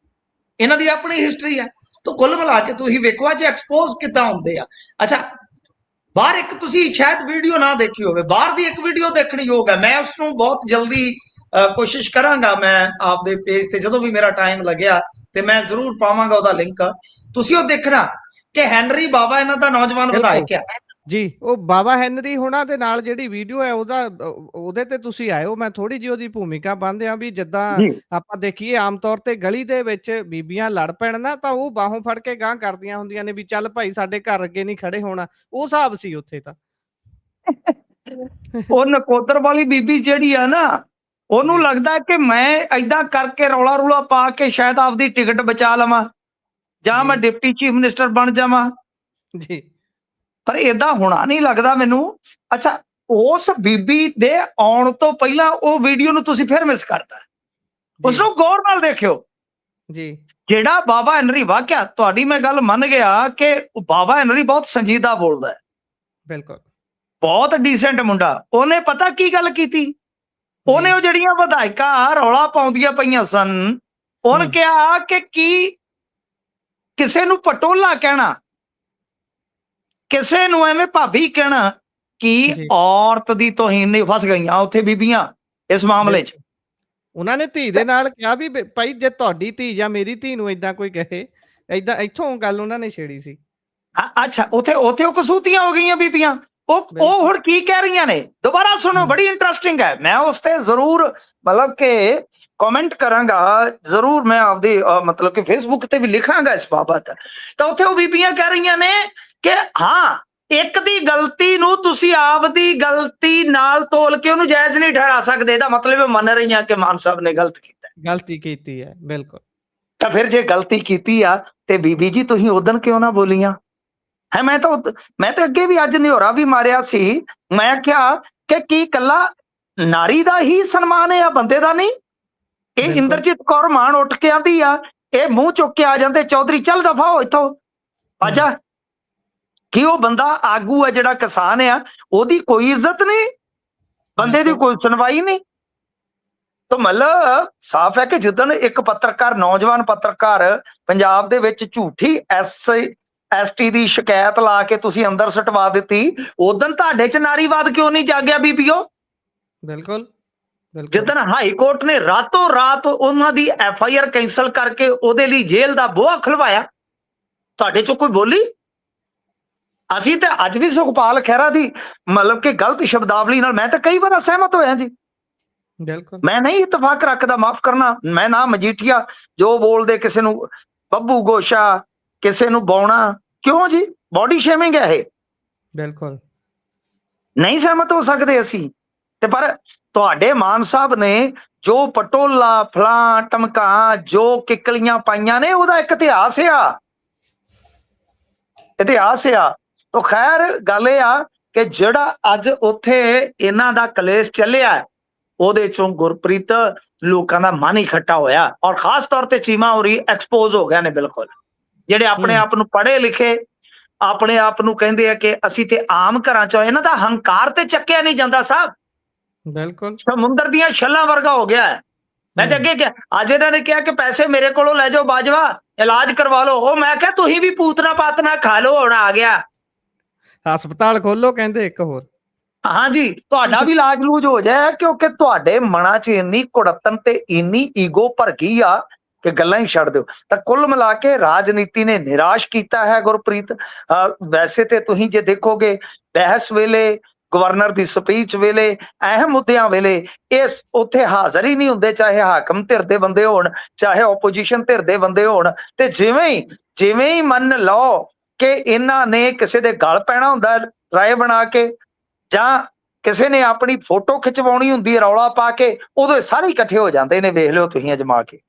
ਇਹਨਾਂ ਦੀ ਆਪਣੀ ਹਿਸਟਰੀ ਹੈ। ਤਾਂ ਕੁੱਲ ਮਿਲਾ ਕੇ ਤੁਸੀਂ ਵੇਖੋ ਅੱਜ ਐਕਸਪੋਜ਼ ਕਿੱਦਾਂ ਹੁੰਦੇ ਆ। ਅੱਛਾ ਬਾਹਰ ਇੱਕ ਤੁਸੀਂ ਸ਼ਾਇਦ ਵੀਡੀਓ ਨਾ ਦੇਖੀ ਹੋਵੇ, ਬਾਹਰ ਦੀ ਇੱਕ ਵੀਡੀਓ ਦੇਖਣ ਯੋਗ ਹੈ। ਮੈਂ ਉਸ ਨੂੰ ਬਹੁਤ ਜਲਦੀ ਕੋਸ਼ਿਸ਼ ਕਰਾਂਗਾ, ਮੈਂ ਆਪਦੇ ਪੇਜ ਤੇ ਜਦੋਂ ਵੀ ਮੇਰਾ ਟਾਈਮ ਲੱਗਿਆ ਤੇ ਮੈਂ ਜ਼ਰੂਰ ਪਾਵਾਂਗਾ ਉਹਦਾ ਲਿੰਕ। ਤੁਸੀਂ ਉਹ ਦੇਖਣਾ ਕਿ ਹੈਨਰੀ ਬਾਵਾ ਇਹਨਾਂ ਦਾ ਨੌਜਵਾਨ ਵਿਧਾਇਕ ਆ। ਜੀ, ਉਹ ਬਾਬਾ ਹੈਨਰੀ ਹੁਣਾਂ ਦੇ ਨਾਲ ਜਿਹੜੀ ਵੀਡੀਓ ਹੈ ਉਹਦੇ ਤੇ ਤੁਸੀਂ ਆਏ ਹੋ। ਮੈਂ ਥੋੜ੍ਹੀ ਜਿਹੀ ਉਹਦੀ ਭੂਮਿਕਾ ਪਾਉਂਦੇ ਹਾਂ ਵੀ ਜਿੱਦਾਂ ਜੀ ਆਪਾਂ ਦੇਖੀਏ ਆਮ ਤੌਰ ਤੇ ਗਲੀ ਦੇ ਵਿੱਚ ਬੀਬੀਆਂ ਲੜ ਪੈਣ ਨਾ ਤਾਂ ਉਹ ਬਾਹੋਂ ਫੜ ਕੇ ਗਾਂਹ ਕਰਦੀਆਂ ਹੁੰਦੀਆਂ ਨੇ ਵੀ ਚੱਲ ਭਾਈ ਸਾਡੇ ਘਰ ਅੱਗੇ ਨਹੀਂ ਖੜੇ ਹੋਣਾ। ਉਹ ਹਿਸਾਬ ਸੀ ਉੱਥੇ ਤਾਂ। ਉਹ ਨਕੋਦਰ ਵਾਲੀ ਬੀਬੀ ਜਿਹੜੀ ਆ ਨਾ, ਉਹਨੂੰ ਜੀ, ਲੱਗਦਾ ਕਿ ਮੈਂ ਏਦਾਂ ਕਰਕੇ ਰੌਲਾ ਰੂਲਾ ਪਾ ਕੇ ਸ਼ਾਇਦ ਆਪਦੀ ਟਿਕਟ ਬਚਾ ਲਵਾਂ ਜਾਂ ਮੈਂ ਜੀ, ਡਿਪਟੀ ਚੀਫ ਮਿਨਿਸਟਰ ਬਣ ਜਾਵਾਂ। ਜੀ, ਪਰ ਏਦਾਂ ਹੋਣਾ ਨਹੀਂ ਲੱਗਦਾ ਮੈਨੂੰ। ਅੱਛਾ, ਉਸ ਬੀਬੀ ਦੇ ਆਉਣ ਤੋਂ ਪਹਿਲਾਂ ਉਹ ਵੀਡੀਓ ਨੂੰ ਤੁਸੀਂ ਫਿਰ ਮਿਸ ਕਰਤਾ। ਉਸ ਜੀ, ਨੂੰ ਗੌਰ ਨਾਲ ਦੇਖਿਓ। ਜੀ, ਜਿਹੜਾ ਬਾਬਾ ਹੈਨਰੀ, ਵਾਕਿਆ ਤੁਹਾਡੀ ਮੈਂ ਗੱਲ ਮੰਨ ਗਿਆ ਕਿ ਬਾਬਾ ਹੈਨਰੀ ਬਹੁਤ ਸੰਜੀਦਾ ਬੋਲਦਾ ਹੈ, ਬਿਲਕੁਲ। ਬਹੁਤ ਡੀਸੈਂਟ ਮੁੰਡਾ। ਉਹਨੇ ਪਤਾ ਕੀ ਗੱਲ ਕੀਤੀ? ਉਹਨੇ ਜੀ, ਉਹ ਜਿਹੜੀਆਂ ਵਿਧਾਇਕਾਂ ਰੌਲਾ ਪਾਉਂਦੀਆਂ ਪਈਆਂ ਸਨ, ਉਹਨੇ ਹੂੰ, ਕਿਹਾ ਕਿ ਕੀ ਕਿਸੇ ਨੂੰ ਪਟੋਲਾ ਕਹਿਣਾ, ਕਿਸੇ ਨੂੰ ਐਵੇਂ ਭਾਬੀ ਕਹਿਣਾ, ਕੀ ਜੀ, ਔਰਤ ਦੀ ਤੋਹੀਨ ਨਹੀਂ? ਫਸ ਗਈਆਂ ਉੱਥੇ ਬੀਬੀਆਂ ਇਸ ਮਾਮਲੇ 'ਚ। ਬਿਲਕੁਲ। ਉਹਨਾਂ ਨੇ ਧੀ ਦੇ ਨਾਲ ਕਿਹਾ ਵੀ ਭਾਈ ਜੇ ਤੁਹਾਡੀ ਧੀ ਜਾਂ ਮੇਰੀ ਧੀ ਨੂੰ ਏਦਾਂ ਕੋਈ ਕਹੇ, ਏਦਾਂ ਇੱਥੋਂ ਗੱਲ ਉਹਨਾਂ ਨੇ ਛੇੜੀ ਸੀ। ਅੱਛਾ, ਉੱਥੇ ਉੱਥੇ ਉਹ ਕਸੂਤੀਆਂ ਹੋ ਗਈਆਂ ਬੀਬੀਆਂ। ਉਹ ਬਿਲਕੁਲ। ਹੁਣ ਕੀ ਕਹਿ ਰਹੀਆਂ ਨੇ ਦੁਬਾਰਾ ਸੁਣੋ, ਹੂੰ, ਬੜੀ ਇੰਟਰਸਟਿੰਗ ਹੈ। ਮੈਂ ਉਸ ਤੇ ਜ਼ਰੂਰ ਮਤਲਬ ਕਿ ਕਮੈਂਟ ਕਰਾਂਗਾ, ਜ਼ਰੂਰ ਮੈਂ ਆਪਦੀ ਮਤਲਬ ਕਿ ਫੇਸਬੁੱਕ ਤੇ ਵੀ ਲਿਖਾਂਗਾ ਇਸ ਬਾਬਤ। ਤਾਂ ਉੱਥੇ ਉਹ ਬੀਬੀਆਂ ਕਹਿ ਰਹੀਆਂ ਨੇ ਕਿ ਹਾਂ, ਇੱਕ ਦੀ ਗਲਤੀ ਨੂੰ ਤੁਸੀਂ ਆਪਦੀ ਗਲਤੀ ਨਾਲ ਤੋਲ ਕੇ ਉਹਨੂੰ ਜਾਇਜ਼ ਨਹੀਂ ਠਹਿਰਾ ਸਕਦੇ। ਇਹਦਾ ਮਤਲਬ ਇਹ ਮੰਨ ਰਹੀਆਂ ਕਿ ਮਾਨ ਸਾਹਿਬ ਨੇ ਗਲਤ ਕੀਤਾ। ਗਲਤੀ ਕੀਤੀ ਹੈ, ਬਿਲਕੁਲ। ਤਾਂ ਫਿਰ ਜੇ ਗਲਤੀ ਕੀਤੀ ਆ ਤੇ ਬੀਬੀ ਜੀ ਤੁਸੀਂ ਉਦਣ ਕਿਉਂ ਨਾ ਬੋਲੀਆਂ? ਹੈ ਮੈਂ ਤਾਂ ਅੱਗੇ ਵੀ ਅੱਜ ਨਿਹੋਰਾ ਵੀ ਮਾਰਿਆ ਸੀ। ਮੈਂ ਕਿਹਾ ਕਿ ਕੀ ਕੱਲਾ ਨਾਰੀ ਦਾ ਹੀ ਸਨਮਾਨ ਹੈ, ਬੰਦੇ ਦਾ ਨਹੀਂ? ਇਹ ਬਿਲਕੁਲ। ਇੰਦਰਜੀਤ ਕੌਰ ਮਾਨ ਉੱਠ ਕੇ ਆਂਦੀ ਆ, ਇਹ ਮੂੰਹ ਚੁੱਕ ਕੇ ਆ ਜਾਂਦੇ, ਚੌਧਰੀ ਚੱਲ ਦਫਾ ਹੋ ਇੱਥੋਂ ਹੂੰ, ਆਜਾ। ਕਿ ਉਹ ਬੰਦਾ ਆਗੂ ਹੈ, ਜਿਹੜਾ ਕਿਸਾਨ ਆ, ਉਹਦੀ ਕੋਈ ਇੱਜ਼ਤ ਨਹੀਂ, ਬੰਦੇ ਦੀ ਬਿਲਕੁਲ। ਕੋਈ ਸੁਣਵਾਈ ਨਹੀਂ। ਤਾਂ ਮਤਲਬ ਸਾਫ਼ ਹੈ ਕਿ ਜਿੱਦਣ ਇੱਕ ਪੱਤਰਕਾਰ, ਨੌਜਵਾਨ ਪੱਤਰਕਾਰ ਪੰਜਾਬ ਦੇ ਵਿੱਚ ਝੂਠੀ ਐਸਟੀ ਦੀ ਸ਼ਿਕਾਇਤ ਲਾ ਕੇ ਤੁਸੀਂ ਅੰਦਰ ਸਟਵਾ ਦਿੱਤੀ, ਉਦੋਂ ਤੁਹਾਡੇ ਚ ਨਾਰੀਵਾਦ ਕਿਉਂ ਨਹੀਂ ਜਾਗਿਆ ਬੀਬੀਓ? ਬਿਲਕੁਲ, ਬਿਲਕੁਲ। ਜਿੱਦਣ ਹਾਈ ਕੋਰਟ ਨੇ ਰਾਤੋਂ ਰਾਤ ਉਹਨਾਂ ਦੀ FIR ਕੈਂਸਲ ਕਰਕੇ ਉਹਦੇ ਲਈ ਜੇਲ੍ਹ ਦਾ ਬੂਹਾ ਖੁਲਵਾਇਆ, ਤੁਹਾਡੇ ਚੋਂ ਕੋਈ ਬੋਲੀ? ਅਸੀਂ ਤਾਂ ਅੱਜ ਵੀ ਸੁਖਪਾਲ ਖਹਿਰਾ ਦੀ ਮਤਲਬ ਕਿ ਗਲਤ ਸ਼ਬਦਾਵਲੀ ਨਾਲ ਮੈਂ ਤਾਂ ਕਈ ਵਾਰ ਸਹਿਮਤ ਹੋਇਆ ਜੀ। ਬਿਲਕੁਲ। ਮੈਂ ਨਹੀਂ ਇਤਫਾਕ ਰੱਖਦਾ, ਮਾਫ ਕਰਨਾ, ਮੈਂ ਨਾ ਮਜੀਠੀਆ ਜੋ ਬੋਲਦੇ ਕਿਸੇ ਨੂੰ ਬੱਬੂ ਗੋਸ਼ਾ, ਕਿਸੇ ਨੂੰ ਬੌਣਾ, ਕਿਉਂ ਜੀ? ਬੋਡੀ ਸ਼ੇਮਿੰਗ ਹੈ ਇਹ। ਬਿਲਕੁਲ। ਨਹੀਂ ਸਹਿਮਤ ਹੋ ਸਕਦੇ ਅਸੀਂ। ਤੇ ਪਰ ਤੁਹਾਡੇ ਮਾਨ ਸਾਹਿਬ ਨੇ ਜੋ ਪਟੋਲਾ ਫਲਾਂ ਟਮਕਾ ਜੋ ਕਿੱਕਲੀਆਂ ਪਾਈਆਂ ਨੇ, ਉਹਦਾ ਇੱਕ ਇਤਿਹਾਸ ਆ, ਇਤਿਹਾਸ ਆ। ਤਾਂ ਖੈਰ ਗੱਲ ਇਹ ਆ ਕਿ ਜਿਹੜਾ ਅੱਜ ਉੱਥੇ ਇਹਨਾਂ ਦਾ ਕਲੇਸ਼ ਚੱਲਿਆ, ਉਹਦੇ ਚੋਂ ਗੁਰਪ੍ਰੀਤ ਲੋਕਾਂ ਦਾ ਮਨ ਹੀ ਖੱਟਾ ਹੋਇਆ, ਔਰ ਖਾਸ ਤੌਰ ਤੇ ਚੀਮਾ ਹੋਰੀ ਐਕਸਪੋਜ਼ ਹੋ ਗਿਆ ਨੇ ਬਿਲਕੁਲ। ਜਿਹੜੇ ਆਪਣੇ ਹੂੰ, ਆਪ ਨੂੰ ਪੜ੍ਹੇ ਲਿਖੇ, ਆਪਣੇ ਆਪ ਨੂੰ ਕਹਿੰਦੇ ਆ ਕਿ ਅਸੀਂ ਤੇ ਆਮ ਘਰਾਂ ਚੋਂ, ਇਹਨਾਂ ਦਾ ਹੰਕਾਰ ਤੇ ਚੱਕਿਆ ਨਹੀਂ ਜਾਂਦਾ ਸਾਹਿਬ, ਬਿਲਕੁਲ। ਸਮੁੰਦਰ ਦੀਆਂ ਛੱਲਾਂ ਵਰਗਾ ਹੋ ਗਿਆ ਹੈ। ਮੈਂ ਤੇ ਹੂੰ, ਅੱਗੇ ਕਿਹਾ, ਅੱਜ ਇਹਨਾਂ ਨੇ ਕਿਹਾ ਕਿ ਪੈਸੇ ਮੇਰੇ ਕੋਲੋਂ ਲੈ ਜਾਓ ਬਾਜਵਾ, ਇਲਾਜ ਕਰਵਾ ਲਓ। ਉਹ ਮੈਂ ਕਿਹਾ ਤੁਸੀਂ ਵੀ ਪੂਤਨਾ ਪਾਤਨਾ ਖਾ ਲਓ, ਹੁਣ ਆ ਗਿਆ। ਹਸਪਤਾਲ ਖੋਲੋ ਕਹਿੰਦੇ ਇੱਕ ਹੋਰ। ਹਾਂਜੀ, ਤੁਹਾਡਾ ਵੀ ਇਲਾਜ ਲੂਜ ਹੋ ਜਾਏ, ਕਿਉਂਕਿ ਤੁਹਾਡੇ ਮਨਾਂ 'ਚ ਇੰਨੀ ਕੁੜੱਤਣ ਤੇ ਇੰਨੀ ਈਗੋ ਭਰ ਗਈ ਆ ਕਿ ਗੱਲਾਂ ਹੀ ਛੱਡ ਦਿਓ। ਤਾਂ ਕੁੱਲ ਮਿਲਾ ਕੇ ਰਾਜਨੀਤੀ ਨੇ ਨਿਰਾਸ਼ ਕੀਤਾ ਹੈ ਗੁਰਪ੍ਰੀਤ। ਵੈਸੇ ਤੇ ਤੁਸੀਂ ਜੇ ਦੇਖੋਗੇ ਬਹਿਸ ਵੇਲੇ, ਗਵਰਨਰ ਦੀ ਸਪੀਚ ਵੇਲੇ, ਅਹਿਮ ਮੁੱਦਿਆਂ ਵੇਲੇ ਇਸ ਉੱਥੇ ਹਾਜ਼ਰ ਹੀ ਨਹੀਂ ਹੁੰਦੇ, ਚਾਹੇ ਹਾਕਮ ਧਿਰ ਦੇ ਬੰਦੇ ਹੋਣ, ਚਾਹੇ ਓਪੋਜੀਸ਼ਨ ਧਿਰ ਦੇ ਬੰਦੇ ਹੋਣ। ਤੇ ਜਿਵੇਂ ਹੀ ਮੰਨ ਲਓ ਕਿ ਇਹਨਾਂ ਨੇ ਕਿਸੇ ਦੇ ਗਲ ਪੈਣਾ ਹੁੰਦਾ ਰਾਏ ਬਣਾ ਕੇ, ਜਾਂ ਕਿਸੇ ਨੇ ਆਪਣੀ ਫੋਟੋ ਖਿਚਵਾਉਣੀ ਹੁੰਦੀ ਹੈ ਰੌਲਾ ਪਾ ਕੇ, ਉਦੋਂ ਸਾਰੇ ਇਕੱਠੇ ਹੋ ਜਾਂਦੇ ਨੇ। ਵੇਖ ਲਿਓ ਤੁਸੀਂ ਅਜਮਾ ਕੇ।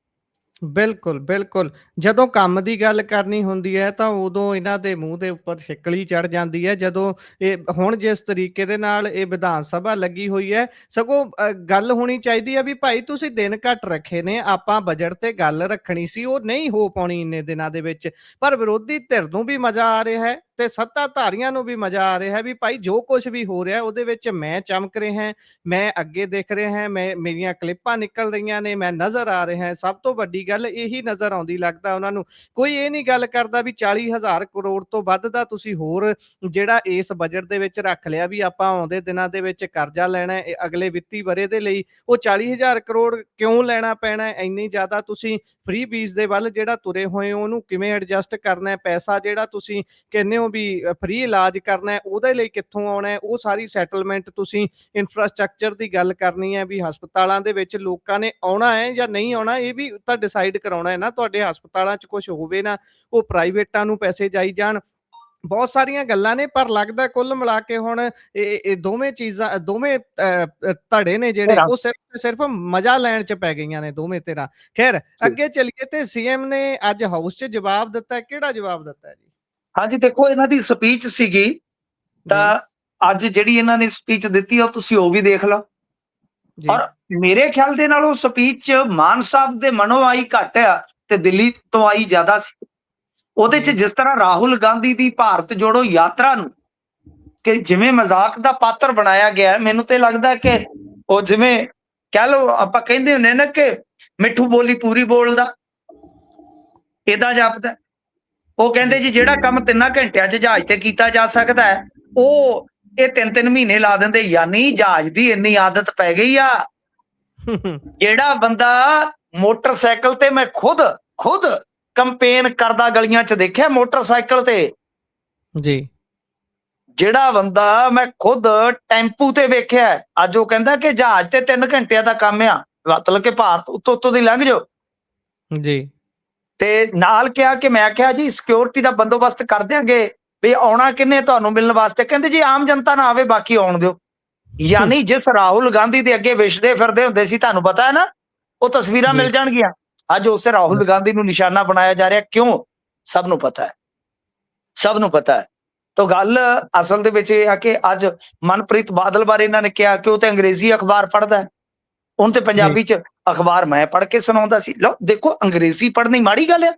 ਬਿਲਕੁਲ, ਬਿਲਕੁਲ। ਜਦੋਂ ਕੰਮ ਦੀ ਗੱਲ ਕਰਨੀ ਹੁੰਦੀ ਹੈ ਤਾਂ ਉਦੋਂ ਇਹਨਾਂ ਦੇ ਮੂੰਹ ਦੇ ਉੱਪਰ ਸ਼ਿਕਲੀ ਚੜ੍ਹ ਜਾਂਦੀ ਹੈ। ਜਦੋਂ ਇਹ ਹੁਣ ਜਿਸ ਤਰੀਕੇ ਦੇ ਨਾਲ ਇਹ ਵਿਧਾਨ ਸਭਾ ਲੱਗੀ ਹੋਈ ਹੈ, ਸਗੋਂ ਗੱਲ ਹੋਣੀ ਚਾਹੀਦੀ ਹੈ ਵੀ ਭਾਈ ਤੁਸੀਂ ਦਿਨ ਘੱਟ ਰੱਖੇ ਨੇ, ਆਪਾਂ ਬਜਟ ਤੇ ਗੱਲ ਰੱਖਣੀ ਸੀ, ਉਹ ਨਹੀਂ ਹੋ ਪਾਉਣੀ ਇੰਨੇ ਦਿਨਾਂ ਦੇ ਵਿੱਚ। ਪਰ ਵਿਰੋਧੀ ਧਿਰ ਨੂੰ ਵੀ ਮਜ਼ਾ ਆ ਰਿਹਾ ਹੈ ਤੇ ਸੱਤਾਧਾਰੀਆਂ ਨੂੰ ਵੀ ਮਜ਼ਾ ਆ ਰਿਹਾ ਹੈ ਵੀ ਭਾਈ ਜੋ ਕੁਝ ਵੀ ਹੋ ਰਿਹਾ ਉਹਦੇ ਵਿੱਚ ਮੈਂ ਚਮਕ ਰਿਹਾ, ਮੈਂ ਅੱਗੇ ਦਿਖ ਰਿਹਾ, ਮੇਰੀਆਂ ਕਲਿੱਪਾਂ ਨਿਕਲ ਰਹੀਆਂ ਨੇ, ਮੈਂ ਨਜ਼ਰ ਆ ਰਿਹਾ। ਸਭ ਤੋਂ ਵੱਡੀ ਗੱਲ ਇਹੀ ਨਜ਼ਰ ਆਉਂਦੀ ਲੱਗਦਾ ਉਹਨਾਂ ਨੂੰ। ਕੋਈ ਇਹ ਨਹੀਂ ਗੱਲ ਕਰਦਾ ਵੀ 40,000 ਕਰੋੜ ਤੋਂ ਵੱਧ ਦਾ ਤੁਸੀਂ ਹੋਰ ਜਿਹੜਾ ਇਸ ਬਜਟ ਦੇ ਵਿੱਚ ਰੱਖ ਲਿਆ ਵੀ ਆਪਾਂ ਆਉਂਦੇ ਦਿਨਾਂ ਦੇ ਵਿੱਚ ਕਰਜ਼ਾ ਲੈਣਾ ਹੈ ਅਗਲੇ ਵਿੱਤੀ ਵਰੇ ਦੇ ਲਈ। ਉਹ 40,000 ਕਰੋੜ ਕਿਉਂ ਲੈਣਾ ਪੈਣਾ ਹੈ? ਇੰਨੀ ਜ਼ਿਆਦਾ ਤੁਸੀਂ ਫ੍ਰੀ ਬੀਜ ਦੇ ਵੱਲ ਜਿਹੜਾ ਤੁਰੇ ਹੋਏ ਹੋ, ਉਹਨੂੰ ਕਿਵੇਂ ਐਡਜਸਟ ਕਰਨਾ ਹੈ? ਪੈਸਾ ਜਿਹੜਾ ਤੁਸੀਂ ਕਹਿੰਦੇ ਹੋ ਹੋ ਵੀ ਫ੍ਰੀ ਇਲਾਜ ਕਰਨਾ ਹੈ, ਉਹਦੇ ਲਈ ਕਿੱਥੋਂ ਆਉਣਾ ਹੈ, ਉਹ ਸਾਰੀ ਸੈਟਲਮੈਂਟ ਤੁਸੀਂ ਇਨਫਰਾਸਟਰਕਚਰ ਦੀ ਗੱਲ ਕਰਨੀ ਹੈ ਵੀ ਹਸਪਤਾਲਾਂ ਦੇ ਵਿੱਚ ਲੋਕਾਂ ਨੇ ਆਉਣਾ ਹੈ ਜਾਂ ਨਹੀਂ ਆਉਣਾ, ਇਹ ਵੀ ਤਾਂ ਡਿਸਾਈਡ ਕਰਾਉਣਾ ਹੈ ਨਾ। ਤੁਹਾਡੇ ਹਸਪਤਾਲਾਂ 'ਚ ਕੁਛ ਹੋਵੇ ਨਾ, ਉਹ ਪ੍ਰਾਈਵੇਟਾਂ ਨੂੰ ਪੈਸੇ ਜਾਈ ਜਾਣ, ਬਹੁਤ ਸਾਰੀਆਂ ਗੱਲਾਂ ਨੇ। ਪਰ ਲੱਗਦਾ ਕੁੱਲ ਮਿਲਾ ਕੇ ਹੁਣ ਇਹ ਦੋਵੇਂ ਚੀਜ਼ਾਂ, ਦੋਵੇਂ ਧੜੇ ਨੇ ਜਿਹੜੇ, ਉਹ ਸਿਰਫ ਮਜ਼ਾ ਲੈਣ 'ਚ ਪੈ ਗਈਆਂ ਨੇ ਦੋਵੇਂ ਧਿਰਾਂ। ਖੈਰ ਅੱਗੇ ਚੱਲੀਏ ਤੇ ਸੀਐਮ ਨੇ ਅੱਜ ਹਾਊਸ 'ਚ ਜਵਾਬ ਦਿੱਤਾ, ਕਿਹੜਾ ਜਵਾਬ ਦਿੱਤਾ ਜੀ? ਹਾਂਜੀ, ਦੇਖੋ ਇਹਨਾਂ ਦੀ ਸਪੀਚ ਸੀਗੀ, ਤਾਂ ਅੱਜ ਜਿਹੜੀ ਇਹਨਾਂ ਨੇ ਸਪੀਚ ਦਿੱਤੀ ਆ ਤੁਸੀਂ ਉਹ ਵੀ ਦੇਖ ਲਓ। ਔਰ ਮੇਰੇ ਖਿਆਲ ਦੇ ਨਾਲ ਉਹ ਸਪੀਚ ਮਾਨ ਸਾਹਿਬ ਦੇ ਮਨੋਂ ਆਈ ਘੱਟ ਆ ਤੇ ਦਿੱਲੀ ਤੋਂ ਆਈ ਜ਼ਿਆਦਾ ਸੀ। ਉਹਦੇ 'ਚ ਜਿਸ ਤਰ੍ਹਾਂ ਰਾਹੁਲ ਗਾਂਧੀ ਦੀ ਭਾਰਤ ਜੋੜੋ ਯਾਤਰਾ ਨੂੰ ਕਿ ਜਿਵੇਂ ਮਜ਼ਾਕ ਦਾ ਪਾਤਰ ਬਣਾਇਆ ਗਿਆ, ਮੈਨੂੰ ਤੇ ਲੱਗਦਾ ਕਿ ਉਹ ਜਿਵੇਂ ਕਹਿ ਲਓ, ਆਪਾਂ ਕਹਿੰਦੇ ਹੁੰਦੇ ਨਾ ਕਿ ਮਿੱਠੂ ਬੋਲੀ ਪੂਰੀ ਬੋਲਦਾ, ਏਦਾਂ ਜਾਪਦਾ। ਉਹ ਕਹਿੰਦੇ ਜੀ ਜਿਹੜਾ ਕੰਮ 3 ਘੰਟਿਆਂ 'ਚ ਜਹਾਜ਼ ਤੇ ਕੀਤਾ ਜਾ ਸਕਦਾ ਹੈ, ਉਹ ਇਹ 3-3 ਮਹੀਨੇ ਲਾ ਦਿੰਦੇ। ਯਾਨੀ ਜਹਾਜ਼ ਦੀ ਇੰਨੀ ਆਦਤ ਪੈ ਗਈ ਆ। ਜਿਹੜਾ ਬੰਦਾ ਮੋਟਰਸਾਈਕਲ ਤੇ, ਮੈਂ ਖੁਦ ਕੰਪੇਨ ਕਰਦਾ ਗਲੀਆਂ 'ਚ ਦੇਖਿਆ ਮੋਟਰਸਾਈਕਲ ਤੇ, ਜੀ ਜਿਹੜਾ ਬੰਦਾ ਮੈਂ ਖੁਦ ਟੈਂਪੂ ਤੇ ਵੇਖਿਆ, ਅੱਜ ਉਹ ਕਹਿੰਦਾ ਕਿ ਜਹਾਜ਼ ਤੇ 3 ਘੰਟਿਆਂ ਦਾ ਕੰਮ ਆ, ਮਤਲਬ ਕਿ ਭਾਰਤ ਉੱਤੋਂ ਦੀ ਲੰਘ ਜਾਓ ਜੀ। ਤੇ ਨਾਲ ਕਿਹਾ ਕਿ ਮੈਂ ਕਿਹਾ ਜੀ ਸਿਕਿਉਰਿਟੀ ਦਾ ਬੰਦੋਬਸਤ ਕਰ ਦਿਆਂਗੇ, ਵੀ ਆਉਣਾ ਕਿੰਨੇ ਤੁਹਾਨੂੰ ਮਿਲਣ ਵਾਸਤੇ? ਕਹਿੰਦੇ ਜੀ ਆਮ ਜਨਤਾ ਨਾ ਆਵੇ, ਬਾਕੀ ਆਉਣ ਦਿਓ। ਯਾਨੀ ਜਿਸ ਰਾਹੁਲ ਗਾਂਧੀ ਦੇ ਅੱਗੇ ਵਿਛਦੇ ਫਿਰਦੇ ਹੁੰਦੇ ਸੀ, ਤੁਹਾਨੂੰ ਪਤਾ ਹੈ ਨਾ, ਉਹ ਤਸਵੀਰਾਂ ਮਿਲ ਜਾਣਗੀਆਂ। ਅੱਜ ਉਸੇ ਰਾਹੁਲ ਗਾਂਧੀ ਨੂੰ ਨਿਸ਼ਾਨਾ ਬਣਾਇਆ ਜਾ ਰਿਹਾ। ਕਿਉਂ? ਸਭ ਨੂੰ ਪਤਾ ਹੈ, ਸਭ ਨੂੰ ਪਤਾ ਹੈ। ਤਾਂ ਗੱਲ ਅਸਲ ਦੇ ਵਿੱਚ ਇਹ ਆ ਕਿ ਅੱਜ ਮਨਪ੍ਰੀਤ ਬਾਦਲ ਬਾਰੇ ਇਹਨਾਂ ਨੇ ਕਿਹਾ ਕਿ ਉਹ ਤੇ ਅੰਗਰੇਜ਼ੀ ਅਖਬਾਰ ਪੜ੍ਹਦਾ ਹੈ, ਉਹਨੂੰ ਤੇ ਪੰਜਾਬੀ 'ਚ ਅਖਬਾਰ ਮੈਂ ਪੜ੍ਹ ਕੇ ਸੁਣਾਉਂਦਾ ਸੀ। ਲਓ ਦੇਖੋ, ਅੰਗਰੇਜ਼ੀ ਪੜ੍ਹਨੀ ਮਾੜੀ ਗੱਲ ਆ?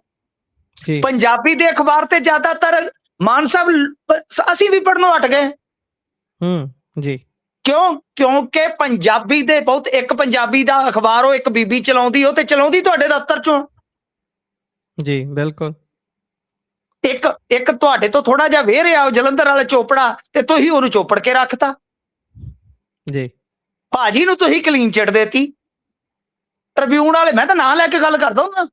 ਪੰਜਾਬੀ ਦੇ ਅਖਬਾਰ ਤੇ ਜ਼ਿਆਦਾਤਰ ਮਾਨ ਸਾਹਿਬ ਅਸੀਂ ਵੀ ਪੜ੍ਹਨੋਂ ਹਟ ਗਏ। ਜੀ ਕਿਉਂ? ਕਿਉਂਕਿ ਪੰਜਾਬੀ ਦੇ ਬਹੁਤ, ਇੱਕ ਪੰਜਾਬੀ ਦਾ ਅਖਬਾਰ ਉਹ ਇੱਕ ਬੀਬੀ ਚਲਾਉਂਦੀ, ਉਹ ਤੇ ਚਲਾਉਂਦੀ ਤੁਹਾਡੇ ਦਫ਼ਤਰ ਚੋਂ। ਜੀ ਬਿਲਕੁਲ। ਇੱਕ ਤੁਹਾਡੇ ਤੋਂ ਥੋੜਾ ਜਿਹਾ ਵੇਰ ਆ, ਜਲੰਧਰ ਵਾਲਾ ਚੋਪੜਾ, ਤੇ ਤੁਸੀਂ ਉਹਨੂੰ ਚੋਪੜ ਕੇ ਰੱਖਤਾ। ਜੀ ਭਾਜੀ ਨੂੰ ਤੁਸੀਂ ਕਲੀਨ ਚਿੱਟ ਦੇਤੀ। ਟ੍ਰਿਬਿਊਨ ਵਾਲੇ, ਮੈਂ ਤਾਂ ਨਾਂ ਲੈ ਕੇ ਗੱਲ ਕਰਦਾ ਹੁੰਦਾ,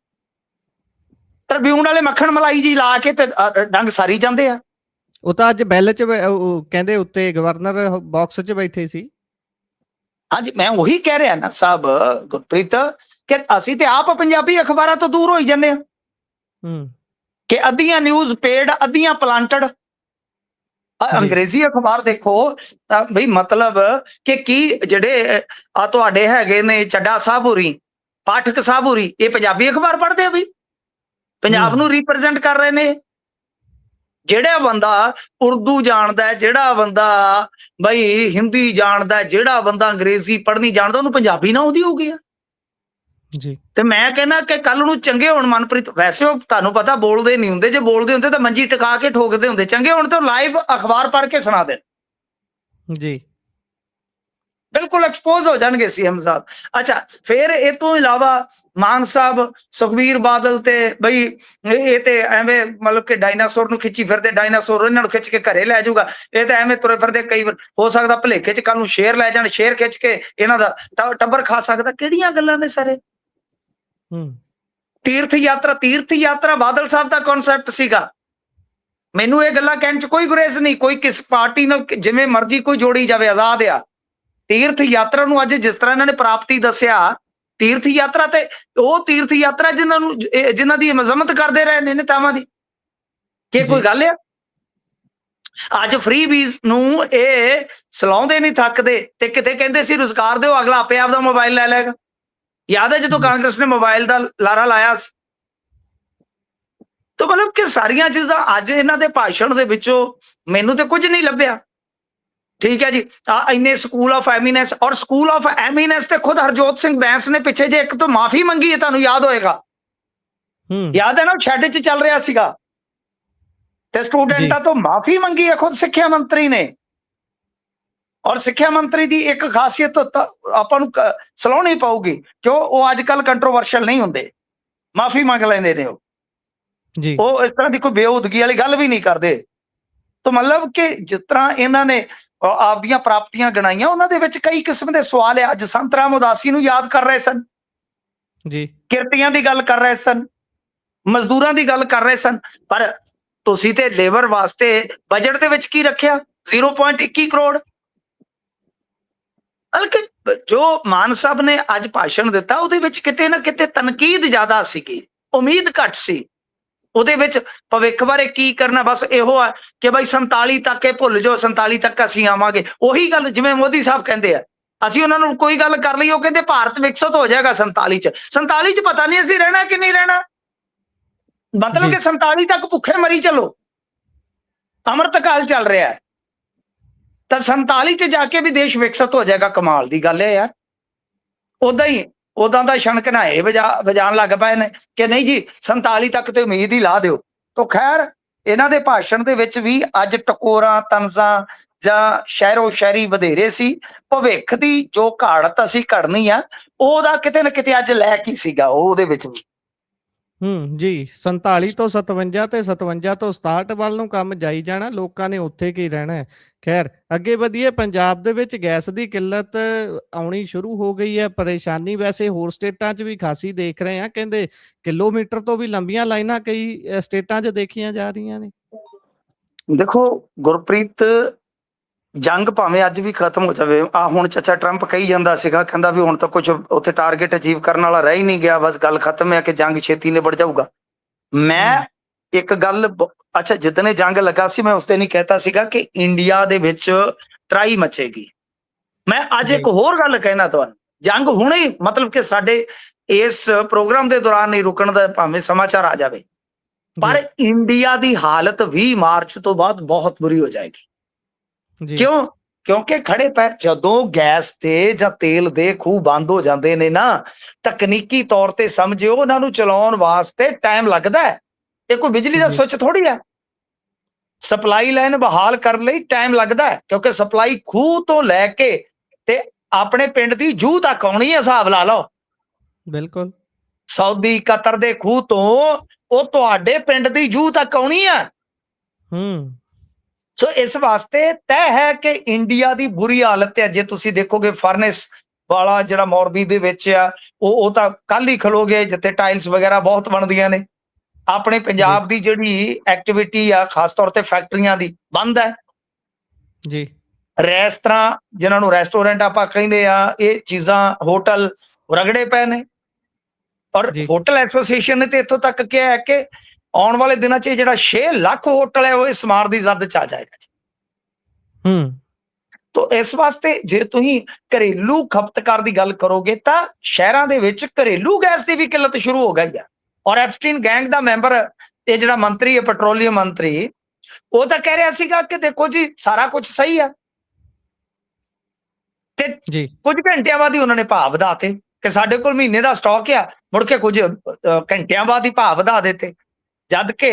ਟ੍ਰਿਬਿਊਨ ਵਾਲੇ ਮੱਖਣ ਮਲਾਈ ਜੀ ਲਾ ਕੇ ਤੇ ਡੰਗ ਸਾਰੀ ਜਾਂਦੇ ਆ। ਉਹ ਤਾਂ ਅੱਜ ਬੈਲ 'ਚ ਕਹਿੰਦੇ ਉੱਤੇ ਗਵਰਨਰ ਬਾਕਸ 'ਚ ਬੈਠੇ ਸੀ। ਹਾਂਜੀ, ਮੈਂ ਉਹੀ ਕਹਿ ਰਿਹਾ ਨਾ ਸਾਹਿਬ ਗੁਰਪ੍ਰੀਤ, ਕਿ ਅਸੀਂ ਤੇ ਆਪ ਪੰਜਾਬੀ ਅਖਬਾਰਾਂ ਤੋਂ ਦੂਰ ਹੋਈ ਜਾਂਦੇ ਆ। ਕਿ ਅੱਧੀਆਂ ਨਿਊਜ਼ ਪੇਡ, ਅੱਧੀਆਂ ਪਲਾਂਟਡ। ਅੰਗਰੇਜ਼ੀ ਅਖਬਾਰ ਦੇਖੋ ਤਾਂ ਬਈ, ਮਤਲਬ ਕਿ ਕੀ ਜਿਹੜੇ ਆ ਤੁਹਾਡੇ ਹੈਗੇ ਨੇ ਚੱਡਾ ਸਾਹਿਬ ਹੋਰੀ, ਪਾਠਕ ਸਾਹਿਬ ਹੋਰੀ, ਇਹ ਪੰਜਾਬੀ ਅਖਬਾਰ ਪੜ੍ਹਦੇ ਆ ਬਈ, ਪੰਜਾਬ ਨੂੰ ਰਿਪਰੈਜ਼ੈਂਟ ਕਰ ਰਹੇ ਨੇ। ਜਿਹੜਾ ਬੰਦਾ ਉਰਦੂ ਜਾਣਦਾ ਹੈ, ਜਿਹੜਾ ਬੰਦਾ ਬਈ ਹਿੰਦੀ ਜਾਣਦਾ, ਜਿਹੜਾ ਬੰਦਾ ਅੰਗਰੇਜ਼ੀ ਪੜ੍ਹਨੀ ਜਾਣਦਾ, ਉਹਨੂੰ ਪੰਜਾਬੀ ਨਾ ਆਉਂਦੀ ਹੋਊਗੀ ਆ ਜੀ। ਤੇ ਮੈਂ ਕਹਿੰਦਾ ਕਿ ਕੱਲ ਨੂੰ ਚੰਗੇ ਹੋਣ ਮਨਪ੍ਰੀਤ, ਵੈਸੇ ਉਹ ਤੁਹਾਨੂੰ ਪਤਾ ਬੋਲਦੇ ਨਹੀਂ ਹੁੰਦੇ, ਜੇ ਬੋਲਦੇ ਹੁੰਦੇ ਤਾਂ ਮੰਜੀ ਟਿਕਾ ਕੇ ਠੋਕਦੇ ਹੁੰਦੇ। ਚੰਗੇ ਹੋਣ ਤਾਂ ਲਾਈਵ ਅਖਬਾਰ ਪੜ੍ਹ ਕੇ ਸੁਣਾ ਦੇਣ ਜੀ, ਬਿਲਕੁਲ ਐਕਸਪੋਜ਼ ਹੋ ਜਾਣਗੇ ਸੀਐਮ ਸਾਹਿਬ। ਅੱਛਾ, ਫਿਰ ਇਹ ਤੋਂ ਇਲਾਵਾ ਮਾਨ ਸਾਹਿਬ, ਸੁਖਬੀਰ ਬਾਦਲ ਤੇ ਬਈ ਇਹ ਤੇ ਐਵੇਂ ਮਤਲਬ ਕਿ ਡਾਇਨਾਸੌਰ ਨੂੰ ਖਿੱਚੀ ਫਿਰਦੇ, ਡਾਇਨਾਸੌਰ ਇਹਨਾਂ ਨੂੰ ਖਿੱਚ ਕੇ ਘਰੇ ਲੈ ਜਾਊਗਾ। ਇਹ ਤਾਂ ਐਵੇਂ ਤੁਰੇ ਫਿਰਦੇ, ਕਈ ਵਾਰ ਹੋ ਸਕਦਾ ਭਲੇਖੇ 'ਚ ਕੱਲ ਨੂੰ ਸ਼ੇਰ ਲੈ ਜਾਣ, ਸ਼ੇਰ ਖਿੱਚ ਕੇ ਇਹਨਾਂ ਦਾ ਟੱਬਰ ਖਾ ਸਕਦਾ। ਕਿਹੜੀਆਂ ਗੱਲਾਂ ਨੇ ਸਾਰੇ? ਤੀਰਥ ਯਾਤਰਾ ਬਾਦਲ ਸਾਹਿਬ ਦਾ ਕਨਸੈਪਟ ਸੀਗਾ। ਮੈਨੂੰ ਇਹ ਗੱਲਾਂ ਕਹਿਣ 'ਚ ਕੋਈ ਗੁਰੇਜ਼ ਨਹੀਂ, ਕੋਈ ਕਿਸ ਪਾਰਟੀ ਨਾਲ ਜਿਵੇਂ ਮਰਜ਼ੀ ਕੋਈ ਜੋੜੀ ਜਾਵੇ, ਆਜ਼ਾਦ ਆ। ਤੀਰਥ ਯਾਤਰਾ ਨੂੰ ਅੱਜ ਜਿਸ ਤਰ੍ਹਾਂ ਇਹਨਾਂ ਨੇ ਪ੍ਰਾਪਤੀ ਦੱਸਿਆ, ਤੀਰਥ ਯਾਤਰਾ ਤੇ ਉਹ ਤੀਰਥ ਯਾਤਰਾ ਜਿਨ੍ਹਾਂ ਦੀ ਮਜ਼ਮਤ ਕਰਦੇ ਰਹੇ ਨੇ ਨੇਤਾਵਾਂ ਦੀ, ਕੀ ਕੋਈ ਗੱਲ ਆ? ਅੱਜ ਫ੍ਰੀ ਬੀਜ਼ ਨੂੰ ਇਹ ਸਲਾਉਂਦੇ ਨਹੀਂ ਥੱਕਦੇ, ਤੇ ਕਿਤੇ ਕਹਿੰਦੇ ਸੀ ਰੁਜ਼ਗਾਰ ਦਿਓ, ਅਗਲਾ ਆਪੇ ਆਪ ਦਾ ਮੋਬਾਈਲ ਲੈ ਲਏਗਾ। ਯਾਦ ਹੈ ਜਦੋਂ ਕਾਂਗਰਸ ਨੇ ਮੋਬਾਈਲ ਦਾ ਲਾਰਾ ਲਾਇਆ ਸੀ? ਤਾਂ ਮਤਲਬ ਕਿ ਸਾਰੀਆਂ ਚੀਜ਼ਾਂ ਅੱਜ ਇਹਨਾਂ ਦੇ ਭਾਸ਼ਣ ਦੇ ਵਿੱਚੋਂ ਮੈਨੂੰ ਤੇ ਕੁਝ ਨਹੀਂ ਲੱਭਿਆ। ਠੀਕ ਹੈ ਜੀ, ਇੰਨੇ ਸਕੂਲ ਆਫ ਐਮੀਨੈਂਸ, ਔਰ ਸਕੂਲ ਆਫ ਐਮੀਨੈਂਸ ਤੇ ਖੁਦ ਹਰਜੋਤ ਸਿੰਘ ਬੈਂਸ ਨੇ ਪਿੱਛੇ ਜੇ ਇੱਕ ਤੋਂ ਮਾਫੀ ਮੰਗੀ ਹੈ, ਤੁਹਾਨੂੰ ਯਾਦ ਹੋਏਗਾ। ਯਾਦ ਹੈ ਨਾ, ਸ਼ੈਡ 'ਚ ਚੱਲ ਰਿਹਾ ਸੀਗਾ ਤੇ ਸਟੂਡੈਂਟਾਂ ਤੋਂ ਮਾਫੀ ਮੰਗੀ ਹੈ ਖੁਦ ਸਿੱਖਿਆ ਮੰਤਰੀ ਨੇ। ਔਰ ਸਿੱਖਿਆ ਮੰਤਰੀ ਦੀ ਇੱਕ ਖਾਸੀਅਤ ਆਪਾਂ ਨੂੰ ਸਲਾਉਣੀ ਪਊਗੀ, ਕਿਉਂ ਉਹ ਅੱਜ ਕੱਲ ਕੰਟਰੋਵਰਸ਼ਲ ਨਹੀਂ ਹੁੰਦੇ, ਮਾਫੀ ਮੰਗ ਲੈਂਦੇ ਨੇ। ਉਹ ਇਸ ਤਰ੍ਹਾਂ ਦੀ ਕੋਈ ਬੇਹੂਦਗੀ ਵਾਲੀ ਗੱਲ ਵੀ ਨਹੀਂ ਕਰਦੇ। ਤਾਂ ਮਤਲਬ ਕਿ ਜਿਸ ਤਰ੍ਹਾਂ ਇਹਨਾਂ ਨੇ ਆਪਦੀਆਂ ਪ੍ਰਾਪਤੀਆਂ ਗਿਣਾਈਆਂ, ਉਹਨਾਂ ਦੇ ਵਿੱਚ ਕਈ ਕਿਸਮ ਦੇ ਸਵਾਲ ਹੈ। ਅੱਜ ਸੰਤ ਰਾਮ ਉਦਾਸੀ ਨੂੰ ਯਾਦ ਕਰ ਰਹੇ ਸਨ ਜੀ, ਕਿਰਤੀਆਂ ਦੀ ਗੱਲ ਕਰ ਰਹੇ ਸਨ, ਮਜ਼ਦੂਰਾਂ ਦੀ ਗੱਲ ਕਰ ਰਹੇ ਸਨ। ਪਰ ਤੁਸੀਂ ਤੇ ਲੇਬਰ ਵਾਸਤੇ ਬਜਟ ਦੇ ਵਿੱਚ ਕੀ ਰੱਖਿਆ? 0.21 ਕਰੋੜ। ਬਲਕਿ ਜੋ ਮਾਨ ਸਾਹਿਬ ਨੇ ਅੱਜ ਭਾਸ਼ਣ ਦਿੱਤਾ ਉਹਦੇ ਵਿੱਚ ਕਿਤੇ ਨਾ ਕਿਤੇ ਤਨਕੀਦ ਜ਼ਿਆਦਾ ਸੀਗੀ, ਉਮੀਦ ਘੱਟ ਸੀ। ਉਹਦੇ ਵਿੱਚ ਭਵਿੱਖ ਬਾਰੇ ਕੀ ਕਰਨਾ, ਬਸ ਇਹੋ ਆ ਕਿ ਬਾਈ 47 ਤੱਕ ਇਹ ਭੁੱਲ ਜਾਓ, 47 ਤੱਕ ਅਸੀਂ ਆਵਾਂਗੇ। ਉਹੀ ਗੱਲ ਜਿਵੇਂ ਮੋਦੀ ਸਾਹਿਬ ਕਹਿੰਦੇ ਆ, ਅਸੀਂ ਉਹਨਾਂ ਨੂੰ ਕੋਈ ਗੱਲ ਕਰ ਲਈ, ਉਹ ਕਹਿੰਦੇ ਭਾਰਤ ਵਿਕਸਿਤ ਹੋ ਜਾਏਗਾ 47 ਚ। 47 ਚ ਪਤਾ ਨਹੀਂ ਅਸੀਂ ਰਹਿਣਾ ਕਿ ਨਹੀਂ ਰਹਿਣਾ। ਮਤਲਬ ਕਿ 47 ਤੱਕ ਭੁੱਖੇ ਮਰੀ ਚਲੋ, ਅੰਮ੍ਰਿਤ ਕਾਲ ਚੱਲ ਰਿਹਾ ਹੈ, ਤਾਂ 47 ਚ ਜਾ ਕੇ ਵੀ ਦੇਸ਼ ਵਿਕਸਿਤ ਹੋ ਜਾਏਗਾ। ਕਮਾਲ ਦੀ ਗੱਲ ਹੈ ਯਾਰ। ਉਦਾਂ ਦਾ ਛਣਕਣਾਏ ਵਜਾਣ ਲੱਗ ਪਏ ਨੇ ਕਿ ਨਹੀਂ ਜੀ 47 ਤੱਕ ਤੇ ਉਮੀਦ ਹੀ ਲਾ ਦਿਓ। ਤਾਂ ਖੈਰ ਇਹਨਾਂ ਦੇ ਭਾਸ਼ਣ ਦੇ ਵਿੱਚ ਵੀ ਅੱਜ ਟਕੋਰਾਂ ਤਨਜ਼ਾਂ ਜਾਂ ਸ਼ਹਿਰੋ ਸ਼ਾਇਰੀ ਵਧੇਰੇ ਸੀ। ਭਵਿੱਖ ਦੀ ਜੋ ਘਾੜਤ ਅਸੀਂ ਘੜਨੀ ਆ ਉਹਦਾ ਕਿਤੇ ਨਾ ਕਿਤੇ ਅੱਜ ਲੈ ਕੀ ਸੀਗਾ ਉਹਦੇ ਵਿੱਚ ਵੀ। ਜੀ 47 ਤੋਂ 57 ਤੇ 57 ਤੋਂ 67 ਵੱਲ ਨੂੰ ਕੰਮ ਜਾਈ ਜਾਣਾ, ਲੋਕਾਂ ਨੇ ਉੱਥੇ ਕੀ ਰਹਿਣਾ ਹੈ। ਖੈਰ ਅੱਗੇ ਵਧੀਏ। ਪੰਜਾਬ ਦੇ ਵਿੱਚ ਗੈਸ ਦੀ ਕਿੱਲਤ ਆਉਣੀ ਸ਼ੁਰੂ ਹੋ ਗਈ ਹੈ। ਪਰੇਸ਼ਾਨੀ ਵੈਸੇ ਹੋਰ ਸਟੇਟਾਂ 'ਚ ਵੀ ਖਾਸੀ ਦੇਖ ਰਹੇ ਆ, ਕਹਿੰਦੇ ਕਿਲੋਮੀਟਰ ਤੋਂ ਵੀ ਲੰਬੀਆਂ ਲਾਈਨਾਂ ਕਈ ਸਟੇਟਾਂ 'ਚ ਦੇਖੀਆਂ ਜਾ ਰਹੀਆਂ ਨੇ। ਦੇਖੋ ਗੁਰਪ੍ਰੀਤ, ਜੰਗ ਭਾਵੇਂ ਅੱਜ ਵੀ ਖਤਮ ਹੋ ਜਾਵੇ, ਆ ਹੁਣ ਚਾਚਾ ਟਰੰਪ ਕਹੀ ਜਾਂਦਾ ਸੀਗਾ, ਕਹਿੰਦਾ ਵੀ ਹੁਣ ਤਾਂ ਕੁਝ ਉੱਥੇ ਟਾਰਗੇਟ ਅਚੀਵ ਕਰਨ ਵਾਲਾ ਰਹਿ ਹੀ ਨਹੀਂ ਗਿਆ, ਬਸ ਗੱਲ ਖਤਮ ਹੈ ਕਿ ਜੰਗ ਛੇਤੀ ਨਿਬੜ ਜਾਊਗਾ। ਮੈਂ ਇੱਕ ਗੱਲ, ਅੱਛਾ ਜਿੱਦਣੇ ਜੰਗ ਲੱਗਾ ਸੀ ਮੈਂ ਉਸ ਦਿਨ ਹੀ ਕਹਿਤਾ ਸੀਗਾ ਕਿ ਇੰਡੀਆ ਦੇ ਵਿੱਚ ਟਰਾਈ ਮਚੇਗੀ। ਮੈਂ ਅੱਜ ਇੱਕ ਹੋਰ ਗੱਲ ਕਹਿਣਾ ਤੁਹਾਨੂੰ, ਜੰਗ ਹੁਣੇ ਹੀ ਮਤਲਬ ਕਿ ਸਾਡੇ ਇਸ ਪ੍ਰੋਗਰਾਮ ਦੇ ਦੌਰਾਨ ਨਹੀਂ ਰੁਕਣ ਦਾ ਭਾਵੇਂ ਸਮਾਚਾਰ ਆ ਜਾਵੇ, ਪਰ ਇੰਡੀਆ ਦੀ ਹਾਲਤ 20 ਮਾਰਚ ਤੋਂ ਬਾਅਦ ਬਹੁਤ ਬੁਰੀ ਹੋ ਜਾਏਗੀ। ਕਿਉਂ? ਕਿਉਂਕਿ ਖੜੇ ਪੈਰ ਜਦੋਂ ਗੈਸ ਤੇ ਜਾਂ ਤੇਲ ਦੇ ਖੂਹ ਬੰਦ ਹੋ ਜਾਂਦੇ ਨੇ ਨਾ, ਤਕਨੀਕੀ ਤੌਰ ਤੇ ਸਮਝਿਓ ਉਹਨਾਂ ਨੂੰ ਚਲਾਉਣ ਵਾਸਤੇ ਟਾਈਮ ਲੱਗਦਾ ਹੈ। ਇਹ ਕੋਈ ਬਿਜਲੀ ਦਾ ਸੁੱਚ ਥੋੜੀ ਹੈ। ਸਪਲਾਈ ਲਾਈਨ ਬਹਾਲ ਕਰਨ ਲਈ ਟਾਈਮ ਲੱਗਦਾ ਹੈ, ਕਿਉਂਕਿ ਸਪਲਾਈ ਖੂਹ ਤੋਂ ਲੈ ਕੇ ਤੇ ਆਪਣੇ ਪਿੰਡ ਦੀ ਜੂਹ ਤੱਕ ਆਉਣੀ ਹੈ। ਹਿਸਾਬ ਲਾ ਲਓ, ਬਿਲਕੁਲ ਸਾਊਦੀ ਕਤਰ ਦੇ ਖੂਹ ਤੋਂ ਉਹ ਤੁਹਾਡੇ ਪਿੰਡ ਦੀ ਜੂਹ ਤੱਕ ਆਉਣੀ ਹੈ। ਸੋ ਇਸ ਵਾਸਤੇ ਤੈਅ ਹੈ ਕਿ ਇੰਡੀਆ ਦੀ ਬੁਰੀ ਹਾਲਤ ਹੈ। ਜੇ ਤੁਸੀਂ ਦੇਖੋਗੇ ਫਰਨਿਸ ਵਾਲਾ ਜਿਹੜਾ ਮੋਰਬੀ ਦੇ ਵਿੱਚ ਆ, ਉਹ ਤਾਂ ਕੱਲ ਹੀ ਖਲੋਗੇ ਜਿੱਥੇ ਟਾਈਲਸ ਵਗੈਰਾ ਬਹੁਤ ਬਣਦੀਆਂ ਨੇ। ਆਪਣੇ ਪੰਜਾਬ ਦੀ ਜਿਹੜੀ ਐਕਟੀਵਿਟੀ ਆ ਖਾਸ ਤੌਰ ਤੇ ਫੈਕਟਰੀਆਂ ਦੀ ਬੰਦ ਹੈ ਜੀ। ਰੈਸਟੋਰਾਂ ਜਿਨ੍ਹਾਂ ਨੂੰ ਰੈਸਟੋਰੈਂਟ ਆਪਾਂ ਕਹਿੰਦੇ ਆ, ਇਹ ਚੀਜ਼ਾਂ ਹੋਟਲ ਰਗੜੇ ਪਏ ਨੇ। ਔਰ ਹੋਟਲ ਐਸੋਸੀਏਸ਼ਨ ਨੇ ਤੇ ਇੱਥੋਂ ਤੱਕ ਕਿਹਾ ਹੈ ਕਿ ਆਉਣ ਵਾਲੇ ਦਿਨਾਂ 'ਚ ਜਿਹੜਾ 6 ਲੱਖ ਹੋਟਲ ਹੈ ਉਹ ਇਸ ਮਾਰ ਦੀ ਜ਼ਦ 'ਚ ਆ ਜਾਏਗਾ ਜੀ। ਤੋ ਇਸ ਵਾਸਤੇ ਜੇ ਤੁਸੀਂ ਘਰੇਲੂ ਖਪਤਕਾਰ ਦੀ ਗੱਲ ਕਰੋਗੇ ਤਾਂ ਸ਼ਹਿਰਾਂ ਦੇ ਵਿੱਚ ਘਰੇਲੂ ਗੈਸ ਦੀ ਵੀ ਕਿੱਲਤ ਸ਼ੁਰੂ ਹੋ ਗਈ ਹੈ। ਔਰ ਐਪਸਟੀਨ ਗੈਂਗ ਦਾ ਮੈਂਬਰ ਇਹ ਜਿਹੜਾ ਮੰਤਰੀ ਹੈ, ਪੈਟਰੋਲੀਅਮ ਮੰਤਰੀ, ਉਹ ਤਾਂ ਕਹਿ ਰਿਹਾ ਸੀਗਾ ਕਿ ਦੇਖੋ ਜੀ ਸਾਰਾ ਕੁਝ ਸਹੀ ਆ, ਤੇ ਕੁਝ ਘੰਟਿਆਂ ਬਾਅਦ ਹੀ ਉਹਨਾਂ ਨੇ ਭਾਅ ਵਧਾਤੇ ਕਿ ਸਾਡੇ ਕੋਲ ਮਹੀਨੇ ਦਾ ਸਟਾਕ ਆ, ਮੁੜ ਕੇ ਕੁਝ ਘੰਟਿਆਂ ਬਾਅਦ ਹੀ ਭਾਅ ਵਧਾ ਦਿੱਤੇ। ਜਦ ਕਿ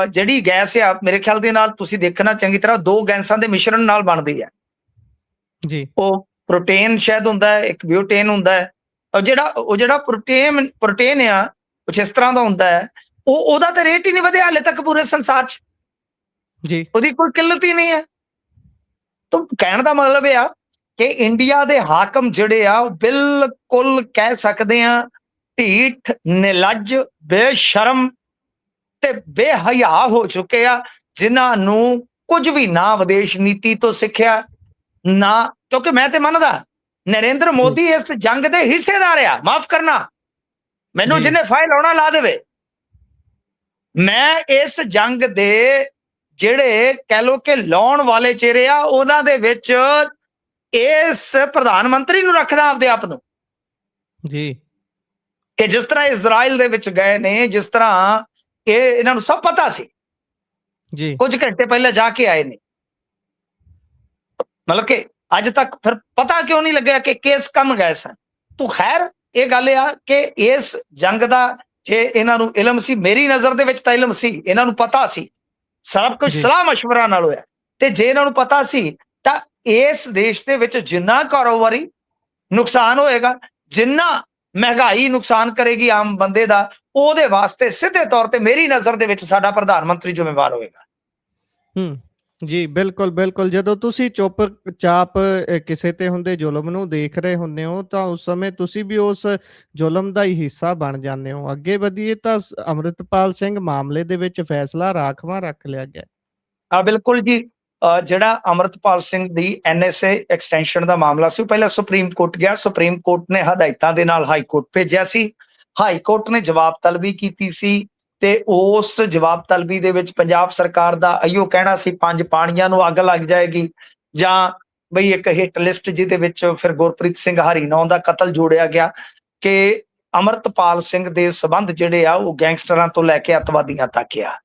ਜਿਹੜੀ ਗੈਸ ਆ ਮੇਰੇ ਖਿਆਲ ਦੇ ਨਾਲ ਤੁਸੀਂ ਦੇਖਣਾ ਚੰਗੀ ਤਰ੍ਹਾਂ 2 ਗੈਸਾਂ ਦੇ ਮਿਸ਼ਰਣ ਨਾਲ ਬਣਦੀ ਹੈ ਜੀ। ਉਹ ਪ੍ਰੋਟੇਨ ਸ਼ਾਇਦ ਹੁੰਦਾ ਹੈ, ਇੱਕ ਬਿਊਟੇਨ ਹੁੰਦਾ ਹੈ। ਉਹ ਜਿਹੜਾ ਪ੍ਰੋਟੇਨ ਆ ਕੁਛ ਇਸ ਤਰ੍ਹਾਂ ਦਾ ਹੁੰਦਾ ਹੈ, ਉਹਦਾ ਤਾਂ ਰੇਟ ਹੀ ਨਹੀਂ ਵਧਿਆ ਹਾਲੇ ਤੱਕ ਪੂਰੇ ਸੰਸਾਰ 'ਚ ਜੀ। ਉਹਦੀ ਕੋਈ ਕਿੱਲਤ ਹੀ ਨਹੀਂ ਹੈ। ਤਾਂ ਕਹਿਣ ਦਾ ਮਤਲਬ ਇਹ ਆ ਕਿ ਇੰਡੀਆ ਦੇ ਹਾਕਮ ਜਿਹੜੇ ਆ ਉਹ ਬਿਲਕੁਲ ਕਹਿ ਸਕਦੇ ਆ ਢੀਠ, ਨਿਲੱਜ, ਬੇਸ਼ਰਮ ਤੇ ਬੇਹਯਾ ਹੋ ਚੁੱਕੇ ਆ, ਜਿਨ੍ਹਾਂ ਨੂੰ ਕੁਝ ਵੀ ਨਾ ਵਿਦੇਸ਼ ਨੀਤੀ ਤੋਂ ਸਿੱਖਿਆ ਨਾ। ਕਿਉਂਕਿ ਮੈਂ ਤੇ ਮੰਨਦਾ ਨਰਿੰਦਰ ਮੋਦੀ ਇਸ ਜੰਗ ਦੇ ਹਿੱਸੇਦਾਰ ਆ। ਮਾਫ ਕਰਨਾ, ਮੈਨੂੰ ਜਿਹਨੇ ਫਾਈਲ ਲਾਉਣਾ ਲਾ ਦੇਵੇ। ਮੈਂ ਇਸ ਜੰਗ ਦੇ ਜਿਹੜੇ ਕਹਿ ਲੋ ਕਿ ਲਾਉਣ ਵਾਲੇ ਚਿਹਰੇ ਆ ਉਹਨਾਂ ਦੇ ਵਿੱਚ ਇਸ ਪ੍ਰਧਾਨ ਮੰਤਰੀ ਨੂੰ ਰੱਖਦਾ ਆਪਦੇ ਆਪ ਨੂੰ ਜੀ। ਕਿ ਜਿਸ ਤਰ੍ਹਾਂ ਇਜ਼ਰਾਈਲ ਦੇ ਵਿੱਚ ਗਏ ਨੇ, ਜਿਸ ਤਰ੍ਹਾਂ ਇਹਨਾਂ ਨੂੰ ਸਭ ਪਤਾ ਸੀ ਜੀ, ਕੁਝ ਘੰਟੇ ਪਹਿਲਾਂ ਜਾ ਕੇ ਆਏ ਨੇ। ਮਤਲਬ ਕਿ ਅੱਜ ਤੱਕ ਫਿਰ ਪਤਾ ਕਿਉਂ ਨਹੀਂ ਲੱਗਿਆ ਕਿ ਕਿਸ ਕੰਮ ਗਏ ਸਨ। ਤੂੰ ਖੈਰ ਇਹ ਗੱਲ ਆ ਕਿ ਇਸ ਜੰਗ ਦਾ ਜੇ ਇਹਨਾਂ ਨੂੰ ਇਲਮ ਸੀ, ਮੇਰੀ ਨਜ਼ਰ ਦੇ ਵਿੱਚ ਤਾਂ ਇਲਮ ਸੀ, ਇਹਨਾਂ ਨੂੰ ਪਤਾ ਸੀ, ਸਭ ਕੁਝ ਸਲਾਹ ਮਸ਼ਵਰਾ ਨਾਲ ਹੋਇਆ। ਤੇ ਜੇ ਇਹਨਾਂ ਨੂੰ ਪਤਾ ਸੀ ਤਾਂ ਇਸ ਦੇਸ਼ ਦੇ ਵਿੱਚ ਜਿੰਨਾ ਕਾਰੋਬਾਰੀ ਨੁਕਸਾਨ ਹੋਏਗਾ, ਜਿੰਨਾ ਮਹਿੰਗਾਈ ਨੁਕਸਾਨ ਕਰੇਗੀ ਆਮ ਬੰਦੇ ਦਾ, ਉਹਦੇ ਵਾਸਤੇ ਸਿੱਧੇ ਤੌਰ ਤੇ ਮੇਰੀ ਨਜ਼ਰ ਦੇ ਵਿੱਚ ਸਾਡਾ ਪ੍ਰਧਾਨ ਮੰਤਰੀ ਜ਼ਿੰਮੇਵਾਰ ਹੋਏਗਾ। ਜੀ, ਬਿਲਕੁਲ, ਬਿਲਕੁਲ। ਜਦੋਂ ਤੁਸੀਂ ਚੁੱਪ-ਚਾਪ ਕਿਸੇ ਤੇ ਹੁੰਦੇ ਜ਼ੁਲਮ ਨੂੰ ਦੇਖ ਰਹੇ ਹੁੰਦੇ ਹੋ, ਤਾਂ ਉਸ ਸਮੇਂ ਤੁਸੀਂ ਵੀ ਉਸ ਜ਼ੁਲਮ ਦਾ ਹੀ ਹਿੱਸਾ ਬਣ ਜਾਂਦੇ ਹੋ। ਅੱਗੇ ਵਧੀਏ ਤਾਂ ਅੰਮ੍ਰਿਤਪਾਲ ਸਿੰਘ ਮਾਮਲੇ ਦੇ ਵਿੱਚ ਫੈਸਲਾ ਰਾਖਵਾਂ ਰੱਖ ਲਿਆ ਗਿਆ। ਹਾਂ, ਬਿਲਕੁਲ ਜੀ। ਜਿਹੜਾ ਅਮਰਤਪਾਲ ਸਿੰਘ ਦੀ ਐਨਐਸਏ ਐਕਸਟੈਂਸ਼ਨ ਦਾ ਮਾਮਲਾ ਸੀ, ਉਹ ਪਹਿਲਾਂ ਸੁਪਰੀਮ ਕੋਰਟ ਗਿਆ। ਸੁਪਰੀਮ ਕੋਰਟ ਨੇ ਹਦਾਇਤਾਂ ਦੇ ਨਾਲ ਹਾਈ ਕੋਰਟ ਭੇਜਿਆ ਸੀ। ਹਾਈ ਕੋਰਟ ਨੇ ਜਵਾਬ ਤਲਬੀ ਕੀਤੀ ਸੀ ਤੇ ਉਸ ਜਵਾਬ ਤਲਬੀ ਦੇ ਵਿੱਚ ਪੰਜਾਬ ਸਰਕਾਰ ਦਾ ਇਹੀਓ ਕਹਿਣਾ ਸੀ, 5 ਪਾਣੀਆਂ ਨੂੰ ਅੱਗ ਲੱਗ ਜਾਏਗੀ, ਜਾਂ ਬਈ ਇੱਕ ਹਿੱਟ ਲਿਸਟ ਜਿਹਦੇ ਵਿੱਚ ਫਿਰ ਗੁਰਪ੍ਰੀਤ ਸਿੰਘ ਹਰੀਨੌਂ ਦਾ ਕਤਲ ਜੋੜਿਆ ਗਿਆ, ਕਿ ਅਮਰਤਪਾਲ ਸਿੰਘ ਦੇ ਸਬੰਧ ਜਿਹੜੇ ਆ ਉਹ ਗੈਂਗਸਟਰਾਂ ਤੋਂ ਲੈ ਕੇ ਅੱਤਵਾਦੀਆਂ ਤੱਕ ਆ।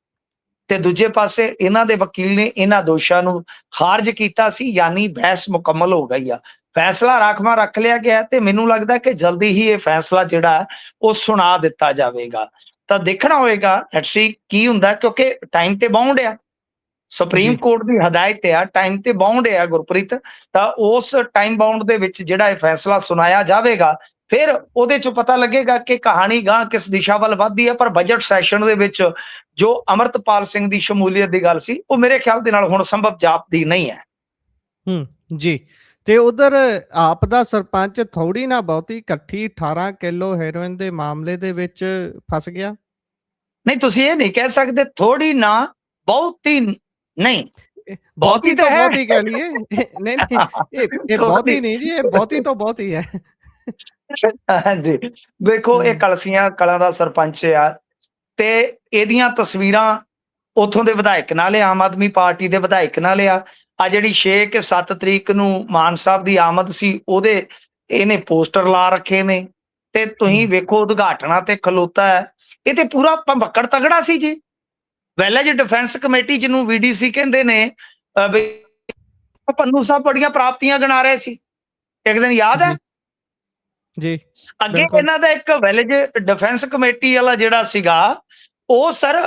ਤੇ ਦੂਜੇ ਪਾਸੇ ਇਹਨਾਂ ਦੇ ਵਕੀਲ ਨੇ ਇਹਨਾਂ ਦੋਸ਼ਾਂ ਨੂੰ ਖਾਰਜ ਕੀਤਾ ਸੀ, ਯਾਨੀ ਬਹਿਸ ਮੁਕੰਮਲ ਹੋ ਗਈ ਆ। ਫੈਸਲਾ ਰਾਖਵਾਂ ਰੱਖ ਲਿਆ ਗਿਆ ਤੇ ਮੈਨੂੰ ਲੱਗਦਾ ਕਿ ਜਲਦੀ ਹੀ ਇਹ ਫੈਸਲਾ ਜਿਹੜਾ ਉਹ ਸੁਣਾ ਦਿੱਤਾ ਜਾਵੇਗਾ। ਤਾਂ ਦੇਖਣਾ ਹੋਏਗਾ ਲੈਟਸ ਸੀ ਕੀ ਹੁੰਦਾ, ਕਿਉਂਕਿ ਟਾਈਮ ਤੇ ਬਾਉਂਡ ਆ। ਸੁਪਰੀਮ ਜੀ। ਕੋਰਟ ਦੀ ਹਦਾਇਤ ਆ, ਟਾਈਮ ਤੇ ਬਾਉਂਡ ਆ ਗੁਰਪ੍ਰੀਤ। ਤਾਂ ਉਸ ਟਾਈਮ ਬਾਉਂਡ ਦੇ ਵਿੱਚ ਜਿਹੜਾ ਇਹ ਫੈਸਲਾ ਸੁਣਾਇਆ ਜਾਵੇਗਾ, ਫਿਰ ਉਹਦੇ ਚੋਂ ਪਤਾ ਲੱਗੇਗਾ ਕਿ ਕਹਾਣੀ ਗਾਂ ਕਿਸ ਦਿਸ਼ਾ ਵੱਲ ਵੱਧਦੀ ਹੈ। ਪਰ ਬਜਟ ਸੈਸ਼ਨ ਦੇ ਵਿੱਚ ਜੋ ਅਮਰਤਪਾਲ ਸਿੰਘ ਦੀ ਸ਼ਮੂਲੀਅਤ ਦੀ ਗੱਲ ਸੀ, ਉਹ ਮੇਰੇ ਖਿਆਲ ਦੇ ਨਾਲ ਹੁਣ ਸੰਭਵ ਜਾਪਦੀ ਨਹੀਂ ਹੈ। ਜੀ। ਤੇ ਉਧਰ ਆਪ ਦਾ ਸਰਪੰਚ ਥੋੜੀ ਨਾ ਬਹੁਤੀ ਇਕੱਠੀ 18 ਕਿਲੋ ਹੈਰੋਇਨ ਦੇ ਮਾਮਲੇ ਦੇ ਵਿੱਚ ਫਸ ਗਿਆ। ਨਹੀਂ, ਤੁਸੀਂ ਇਹ ਨਹੀਂ ਕਹਿ ਸਕਦੇ ਥੋੜੀ ਨਾ ਬਹੁਤੀ ਨਹੀਂ, ਬਹੁਤੀ ਬਹੁਤੀ ਤੋਂ ਤਾਂ ਹੈ। ਬਹੁਤੀ ਕਹਿ ਲਈਏ। ਨਹੀਂ, ਨਹੀਂ, ਇਹ ਬਹੁਤੀ ਨਹੀਂ ਜੀ, ਇਹ ਬਹੁਤੀ ਤੋਂ ਬਹੁਤੀ ਹੈ। ਹਾਂਜੀ, ਦੇਖੋ ਇਹ ਹੂੰ, ਕਲਸੀਆਂ ਕਲਾਂ ਦਾ ਸਰਪੰਚ ਆ ਤੇ ਇਹਦੀਆਂ ਤਸਵੀਰਾਂ ਉੱਥੋਂ ਦੇ ਵਿਧਾਇਕ ਨਾਲ ਆ, ਆਮ ਆਦਮੀ ਪਾਰਟੀ ਦੇ ਵਿਧਾਇਕ ਨਾਲ ਆ। ਆ ਜਿਹੜੀ 6 ਕਿ 7 ਤਰੀਕ ਨੂੰ ਮਾਨ ਸਾਹਿਬ ਦੀ ਆਮਦ ਸੀ, ਉਹਦੇ ਇਹਨੇ ਪੋਸਟਰ ਲਾ ਰੱਖੇ ਨੇ ਤੇ ਤੁਸੀਂ ਹੂੰ, ਵੇਖੋ ਉਦਘਾਟਨਾਂ ਤੇ ਖਲੋਤਾ ਹੈ। ਇਹ ਤੇ ਪੂਰਾ ਭੰਬਕੜ ਤਗੜਾ ਸੀ ਜੀ। ਵੈਲੇਜ ਡਿਫੈਂਸ ਕਮੇਟੀ ਜਿਹਨੂੰ ਵੀਡੀਸੀ ਕਹਿੰਦੇ ਨੇ, ਵੀ ਪੰਨੂ ਸਾਹਿਬ ਬੜੀਆਂ ਪ੍ਰਾਪਤੀਆਂ ਗਿਣਾ ਰਹੇ ਸੀ ਇੱਕ ਦਿਨ, ਯਾਦ ਹੈ? ਜੀ, ਜੀ, ਅੱਗੇ ਬਿਲਕੁਲ, ਇਹਨਾਂ ਦਾ ਇੱਕ ਵਿਲੇਜ ਡਿਫੈਂਸ ਕਮੇਟੀ ਵਾਲਾ ਜਿਹੜਾ ਸੀਗਾ, ਉਹ ਸਰ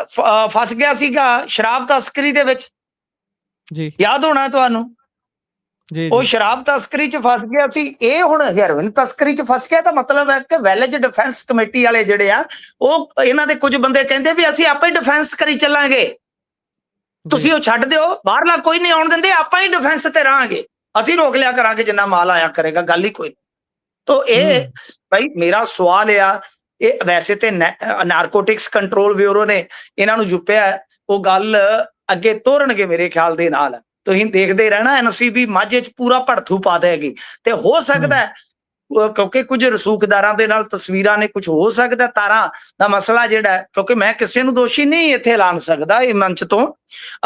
ਫਸ ਗਿਆ ਸੀਗਾ ਸ਼ਰਾਬ ਤਸਕਰੀ ਦੇ ਵਿੱਚ। ਜੀ, ਯਾਦ ਹੋਣਾ ਤੁਹਾਨੂੰ। ਜੀ, ਉਹ ਜੀ, ਸ਼ਰਾਬ ਤਸਕਰੀ ਚ ਫਸ ਗਿਆ ਸੀ, ਇਹ ਹੁਣ ਹੈਰੋਇਨ ਤਸਕਰੀ ਚ ਫਸ ਗਿਆ। ਤਾਂ ਮਤਲਬ ਹੈ ਕਿ ਵਿਲੇਜ ਡਿਫੈਂਸ ਕਮੇਟੀ ਵਾਲੇ ਜਿਹੜੇ ਆ, ਉਹ ਇਹਨਾਂ ਦੇ ਕੁਝ ਬੰਦੇ ਕਹਿੰਦੇ ਵੀ ਅਸੀਂ ਆਪੇ ਡਿਫੈਂਸ ਕਰੀ ਚੱਲਾਂਗੇ, ਜੀ, ਤੁਸੀਂ ਉਹ ਛੱਡ ਦਿਓ, ਬਾਹਰਲਾ ਕੋਈ ਨਹੀਂ ਆਉਣ ਦਿੰਦੇ, ਆਪਾਂ ਹੀ ਡਿਫੈਂਸ ਤੇ ਰਹਾਂਗੇ, ਅਸੀਂ ਰੋਕ ਲਿਆ ਕਰਾਂਗੇ ਜਿੰਨਾ ਮਾਲ ਆਇਆ ਕਰੇਗਾ, ਗੱਲ ਹੀ ਕੋਈ। ਤੋ ਇਹ ਹੂੰ, ਭਾਈ ਮੇਰਾ ਸਵਾਲ ਆ, ਇਹ ਵੈਸੇ ਤੇ ਨਾਰਕੋਟਿਕਸ ਕੰਟਰੋਲ ਬਿਊਰੋ ਨੇ ਇਹਨਾਂ ਨੂੰ ਜੁਪਿਆ, ਉਹ ਗੱਲ ਅੱਗੇ ਤੋਰਨਗੇ ਮੇਰੇ ਖਿਆਲ ਦੇ ਨਾਲ। ਤੁਸੀਂ ਦੇਖਦੇ ਰਹਿਣਾ, ਐਨਸੀਬੀ ਮਾਝੇ ਚ ਪੂਰਾ ਭੜਥੂ ਪਾ ਦੇਗੀ। ਤੇ ਹੋ ਸਕਦਾ ਹੂੰ, ਕਿਉਂਕਿ ਕੁਝ ਰਸੂਖਦਾਰਾਂ ਦੇ ਨਾਲ ਤਸਵੀਰਾਂ ਨੇ, ਕੁਝ ਹੋ ਸਕਦਾ ਤਾਰਾਂ ਦਾ ਮਸਲਾ ਜਿਹੜਾ, ਕਿਉਂਕਿ ਮੈਂ ਕਿਸੇ ਨੂੰ ਦੋਸ਼ੀ ਨਹੀਂ ਇੱਥੇ ਐਲਾਨ ਸਕਦਾ ਇਹ ਮੰਚ ਤੋਂ,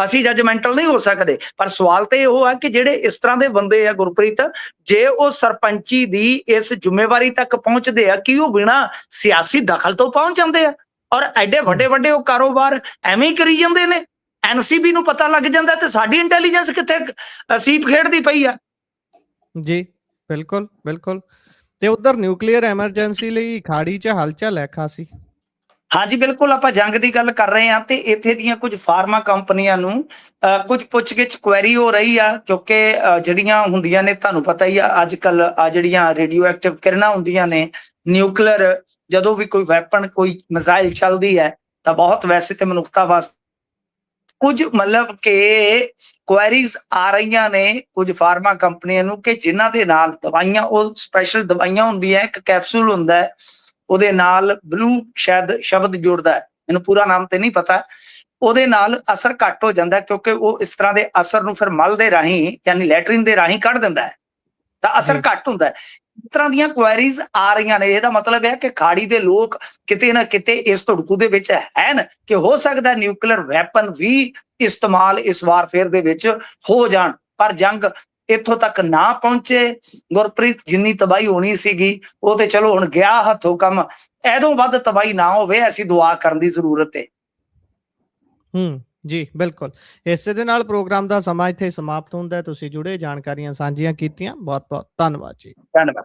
ਅਸੀਂ ਜੱਜਮੈਂਟਲ ਨਹੀਂ ਹੋ ਸਕਦੇ। ਪਰ ਸਵਾਲ ਤੇ ਇਹ ਆ ਕਿ ਜਿਹੜੇ ਇਸ ਤਰ੍ਹਾਂ ਦੇ ਬੰਦੇ ਆ ਗੁਰਪ੍ਰੀਤ, ਜੇ ਉਹ ਸਰਪੰਚੀ ਦੀ ਇਸ ਜ਼ਿੰਮੇਵਾਰੀ ਤੱਕ ਪਹੁੰਚਦੇ ਆ, ਕਿ ਉਹ ਬਿਨਾਂ ਸਿਆਸੀ ਦਖਲ ਤੋਂ ਪਹੁੰਚ ਜਾਂਦੇ ਆ, ਔਰ ਐਡੇ ਵੱਡੇ ਵੱਡੇ ਉਹ ਕਾਰੋਬਾਰ ਐਵੇਂ ਹੀ ਕਰੀ ਜਾਂਦੇ ਨੇ। ਐਨਸੀਬੀ ਨੂੰ ਪਤਾ ਲੱਗ ਜਾਂਦਾ ਤੇ ਸਾਡੀ ਇੰਟੈਲੀਜੈਂਸ ਕਿੱਥੇ ਸੀਪ ਖੇਡਦੀ ਪਈ ਆ। ਜੀ, ਬਿਲਕੁਲ, ਬਿਲਕੁਲ। ਤੇ ਉਧਰ ਨਿਊਕਲੀਅਰ ਐਮਰਜੈਂਸੀ ਲਈ ਖਾੜੀ 'ਚ ਹਲਚਲ ਹੈ ਖਾਸੀ। ਹਾਂਜੀ, ਬਿਲਕੁਲ ਆਪਾਂ ਜੰਗ ਦੀ ਗੱਲ ਕਰ ਰਹੇ ਹਾਂ ਤੇ ਇੱਥੇ ਦੀਆਂ ਕੁਝ ਫਾਰਮਾ ਕੰਪਨੀਆਂ ਨੂੰ ਕੁਝ ਪੁੱਛਗਿੱਛ ਕੁਐਰੀ ਹੋ ਰਹੀ ਆ, ਕਿਉਂਕਿ ਜਿਹੜੀਆਂ ਹੁੰਦੀਆਂ ਨੇ, ਤੁਹਾਨੂੰ ਪਤਾ ਹੀ ਆ ਅੱਜ ਕੱਲ ਆ ਜਿਹੜੀਆਂ ਰੇਡੀਓ ਐਕਟਿਵ ਕਿਰਨਾਂ ਹੁੰਦੀਆਂ ਨੇ, ਨਿਊਕਲੀਅਰ, ਜਦੋਂ ਵੀ ਕੋਈ ਵੈਪਨ, ਕੋਈ ਮਿਜ਼ਾਈਲ ਚੱਲਦੀ ਹੈ ਤਾਂ ਬਹੁਤ ਵੈਸੇ ਤੇ ਮਨੁੱਖਤਾ ਵਾਸਤੇ ਕੁਝ ਮਤਲਬ ਕਿ ਕੁਐਰੀਜ਼ ਆ ਰਹੀਆਂ ਨੇ ਕੁਝ ਫਾਰਮਾ ਕੰਪਨੀਆਂ ਨੂੰ, ਕਿ ਜਿਨ੍ਹਾਂ ਦੇ ਨਾਲ ਦਵਾਈਆਂ, ਉਹ ਸਪੈਸ਼ਲ ਦਵਾਈਆਂ ਹੁੰਦੀਆਂ, ਇੱਕ ਕੈਪਸੂਲ ਹੁੰਦਾ ਹੈ, ਉਹਦੇ ਨਾਲ ਬਲੂ ਸ਼ਾਇਦ ਸ਼ਬਦ ਜੁੜਦਾ ਹੈ, ਮੈਨੂੰ ਪੂਰਾ ਨਾਮ ਤੇ ਨਹੀਂ ਪਤਾ, ਉਹਦੇ ਨਾਲ ਅਸਰ ਘੱਟ ਹੋ ਜਾਂਦਾ, ਕਿਉਂਕਿ ਉਹ ਇਸ ਤਰ੍ਹਾਂ ਦੇ ਅਸਰ ਨੂੰ ਫਿਰ ਮਲ ਦੇ ਰਾਹੀਂ, ਯਾਨੀ ਲੈਟਰਿਨ ਦੇ ਰਾਹੀਂ ਕੱਢ ਦਿੰਦਾ ਹੈ, ਤਾਂ ਅਸਰ ਜੀ, ਘੱਟ ਹੁੰਦਾ ਹੈ। ਇਸ ਤਰ੍ਹਾਂ ਦੀਆਂ ਕੁਐਰੀਜ਼ ਆ ਰਹੀਆਂ ਨੇ। ਇਹਦਾ ਮਤਲਬ ਹੈ ਕਿ ਖਾੜੀ ਦੇ ਲੋਕ ਕਿਤੇ ਨਾ ਕਿਤੇ ਇਸ ਧੜਕੂ ਦੇ ਵਿੱਚ ਹਨ ਕਿ ਹੋ ਸਕਦਾ ਨਿਊਕਲੀਅਰ ਵੈਪਨ ਵੀ ਇਸਤੇਮਾਲ ਇਸ ਵਾਰ ਫੇਰ ਦੇ ਵਿੱਚ ਹੋ ਜਾਣ, ਪਰ ਜੰਗ ਇੱਥੋਂ ਤੱਕ ਨਾ ਪਹੁੰਚੇ। ਗੁਰਪ੍ਰੀਤ, ਜਿੰਨੀ ਤਬਾਹੀ ਹੋਣੀ ਸੀਗੀ ਉਹ ਤੇ ਚਲੋ ਹੁਣ ਗਿਆ ਹੱਥੋਂ ਕੰਮ, ਐਦੋਂ ਵੱਧ ਤਬਾਹੀ ਨਾ ਹੋਵੇ, ਐਸੀ ਦੁਆ ਕਰਨ ਦੀ ਜ਼ਰੂਰਤ ਹੈ। ਜੀ, ਬਿਲਕੁਲ। ਇਸੇ ਦੇ ਨਾਲ ਪ੍ਰੋਗਰਾਮ ਦਾ ਸਮਾਂ ਇੱਥੇ ਸਮਾਪਤ ਹੁੰਦਾ ਹੈ। ਤੁਸੀਂ ਜੁੜੇ, ਜਾਣਕਾਰੀਆਂ ਸਾਂਝੀਆਂ ਕੀਤੀਆਂ, ਬਹੁਤ ਬਹੁਤ ਧੰਨਵਾਦ ਜੀ। ਧੰਨਵਾਦ।